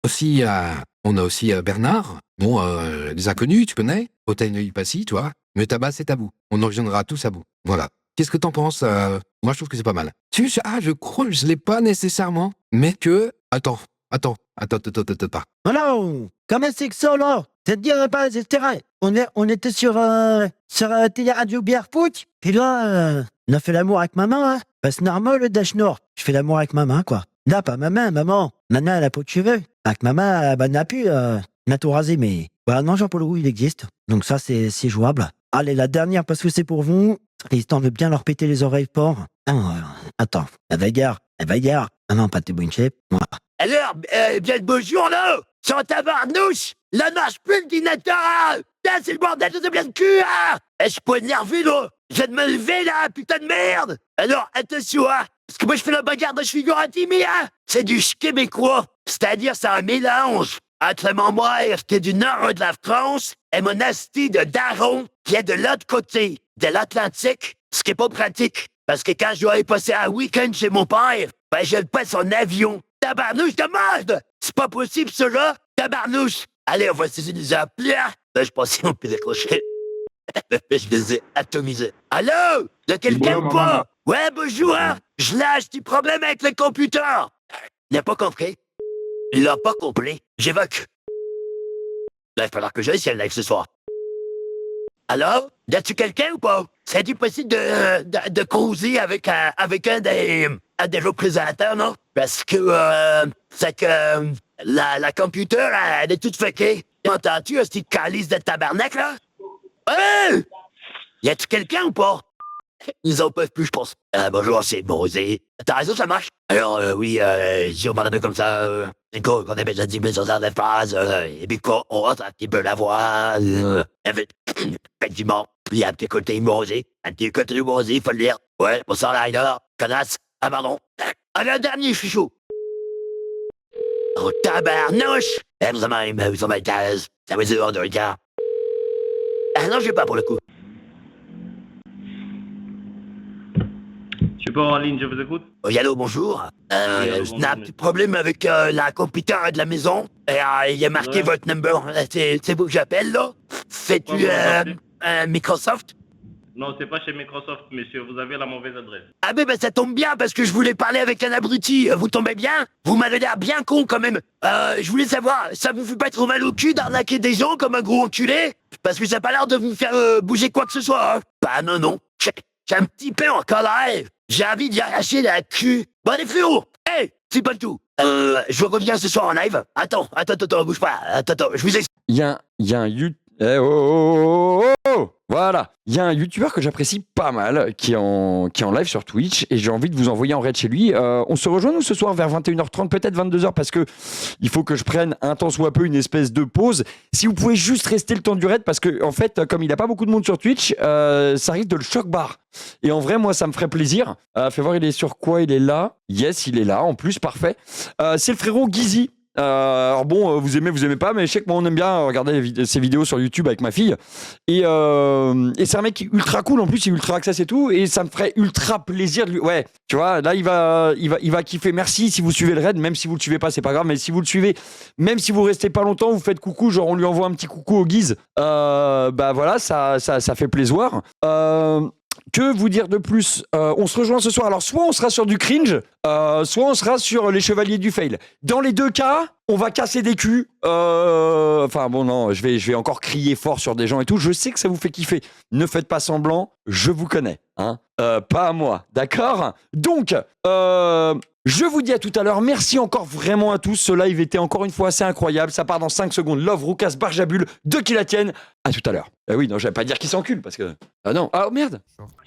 Aussi, on a aussi Bernard. Bon, les inconnus, tu connais? Hôtel Neuilly-Passy, tu vois. Mais tabac, c'est tabou. On en reviendra tous à bout. Voilà. Qu'est-ce que t'en penses? Moi, je trouve que c'est pas mal. Je crois que je l'ai pas nécessairement, mais que... Attends. Non, comment c'est que ça, là? C'est-à-dire, on était sur Télé-Radio Bière Foot, puis là, on a fait l'amour avec maman, hein. C'est normal, le Dash Nord. Je fais l'amour avec maman, quoi. Là, pas maman. Maman, elle a pas de cheveux. Avec maman, elle n'a plus, Il a tout rasé, mais... Bah non, Jean-Paul Roux, il existe. Donc ça, c'est jouable. Allez, la dernière, parce que c'est pour vous. Histoire de bien leur péter les oreilles fort. Attends, elle va gare. Ah non, pas de bonne shape. Voilà. Alors, bien le bonjour, là. Sur ta barnouche, là marche plus le dînateur, hein. Là, c'est le bordel de bien de cul, hein. Je suis pas énervé, là. Je viens de me lever, là, putain de merde. Alors, attention, hein. Parce que moi, je fais la bagarre de figurative, hein. C'est du québécois. C'est-à-dire, c'est un mélange entre mon mère qui est du nord de la France et mon asti de daron qui est de l'autre côté de l'Atlantique, ce qui est pas pratique. Parce que quand je dois aller passer un week-end chez mon père, ben je le passe en avion. Tabarnouche de merde! C'est pas possible, cela! Tabarnouche! Allez, on va essayer de les appeler. Ben, je pense qu'on peut décrocher. Je les ai atomisés. Allô? De quelqu'un ou pas? Ouais, bonjour! Je lâche du problème avec le computer! Il n'a pas compris. Il l'a pas compris. J'évoque. Ben, il va falloir que j'aille si elle live ce soir. Alors, y a-tu quelqu'un ou pas? C'est-tu possible de causer avec un des représentants, non? Parce que, c'est que la computer, elle est toute fuckée. Entends-tu, ce petit calice de tabarnak, là? Ouais! Y a-tu quelqu'un ou pas? Ils en peuvent plus, je pense. Bonjour, c'est Mosé. T'as raison, ça marche. Alors, oui, si on parle un peu comme ça, c'est cool qu'on ait déjà dit mes de phrases, et puis qu'on rentre un petit peu la voix, effectivement. Puis un petit côté Mosé, il faut le dire. Ouais, on sort là, connasse. Ah, pardon. Allez, un dernier, je suis chaud. Oh, tabarnouche! Vous en avez 15. Ça vous est de regard. Ah non, je vais pas pour le coup. Support en ligne, je vous écoute. Oh, allô, bonjour. J'ai un petit problème avec la computer de la maison. Et il y a marqué votre number. C'est vous que j'appelle, là? C'est-tu Microsoft? Non, c'est pas chez Microsoft, monsieur. Vous avez la mauvaise adresse. Ah ben ça tombe bien parce que je voulais parler avec un abruti. Vous tombez bien? Vous m'avez l'air bien con quand même. Je voulais savoir, ça vous fait pas trop mal au cul d'arnaquer des gens comme un gros enculé? Parce que ça a pas l'air de vous faire bouger quoi que ce soit, hein? Bah non. J'ai un petit peu en colère. J'ai envie d'y arracher la queue. Bon les fléaux, hey, c'est pas tout. Je reviens ce soir en live. Attends, bouge pas. Attends, je vous explique. Il y a un Voilà, il y a un youtubeur que j'apprécie pas mal qui est en live sur Twitch et j'ai envie de vous envoyer en raid chez lui. On se rejoint nous ce soir vers 21h30, peut-être 22h parce que il faut que je prenne un temps soit peu une espèce de pause. Si vous pouvez juste rester le temps du raid parce que en fait comme il a pas beaucoup de monde sur Twitch, ça risque de le choc bar. Et en vrai moi ça me ferait plaisir. Fais voir il est sur quoi, il est là. Yes, il est là en plus, parfait. C'est le frérot Gizzy. Alors bon, vous aimez pas, mais je sais que moi on aime bien regarder ses vidéos sur YouTube avec ma fille. Et c'est un mec ultra cool en plus, il est ultra access et tout, et ça me ferait ultra plaisir de lui. Ouais, tu vois, là il va kiffer. Merci si vous suivez le raid, même si vous le suivez pas, c'est pas grave, mais si vous le suivez, même si vous restez pas longtemps, vous faites coucou, genre on lui envoie un petit coucou au guise. Bah voilà, ça fait plaisir. Que vous dire de plus? On se rejoint ce soir. Alors, soit on sera sur du cringe, soit on sera sur les chevaliers du fail. Dans les deux cas, on va casser des culs. Enfin, bon, non, je vais encore crier fort sur des gens et tout. Je sais que ça vous fait kiffer. Ne faites pas semblant, je vous connais. Hein, pas à moi, d'accord? Donc, je vous dis à tout à l'heure. Merci encore vraiment à tous. Ce live était encore une fois assez incroyable. Ça part dans 5 secondes. Love, Roucas, Barjabul, de qui la tienne. À tout à l'heure. Ah oui, non, j'allais pas dire qu'ils s'enculent parce que... Ah non. Ah merde.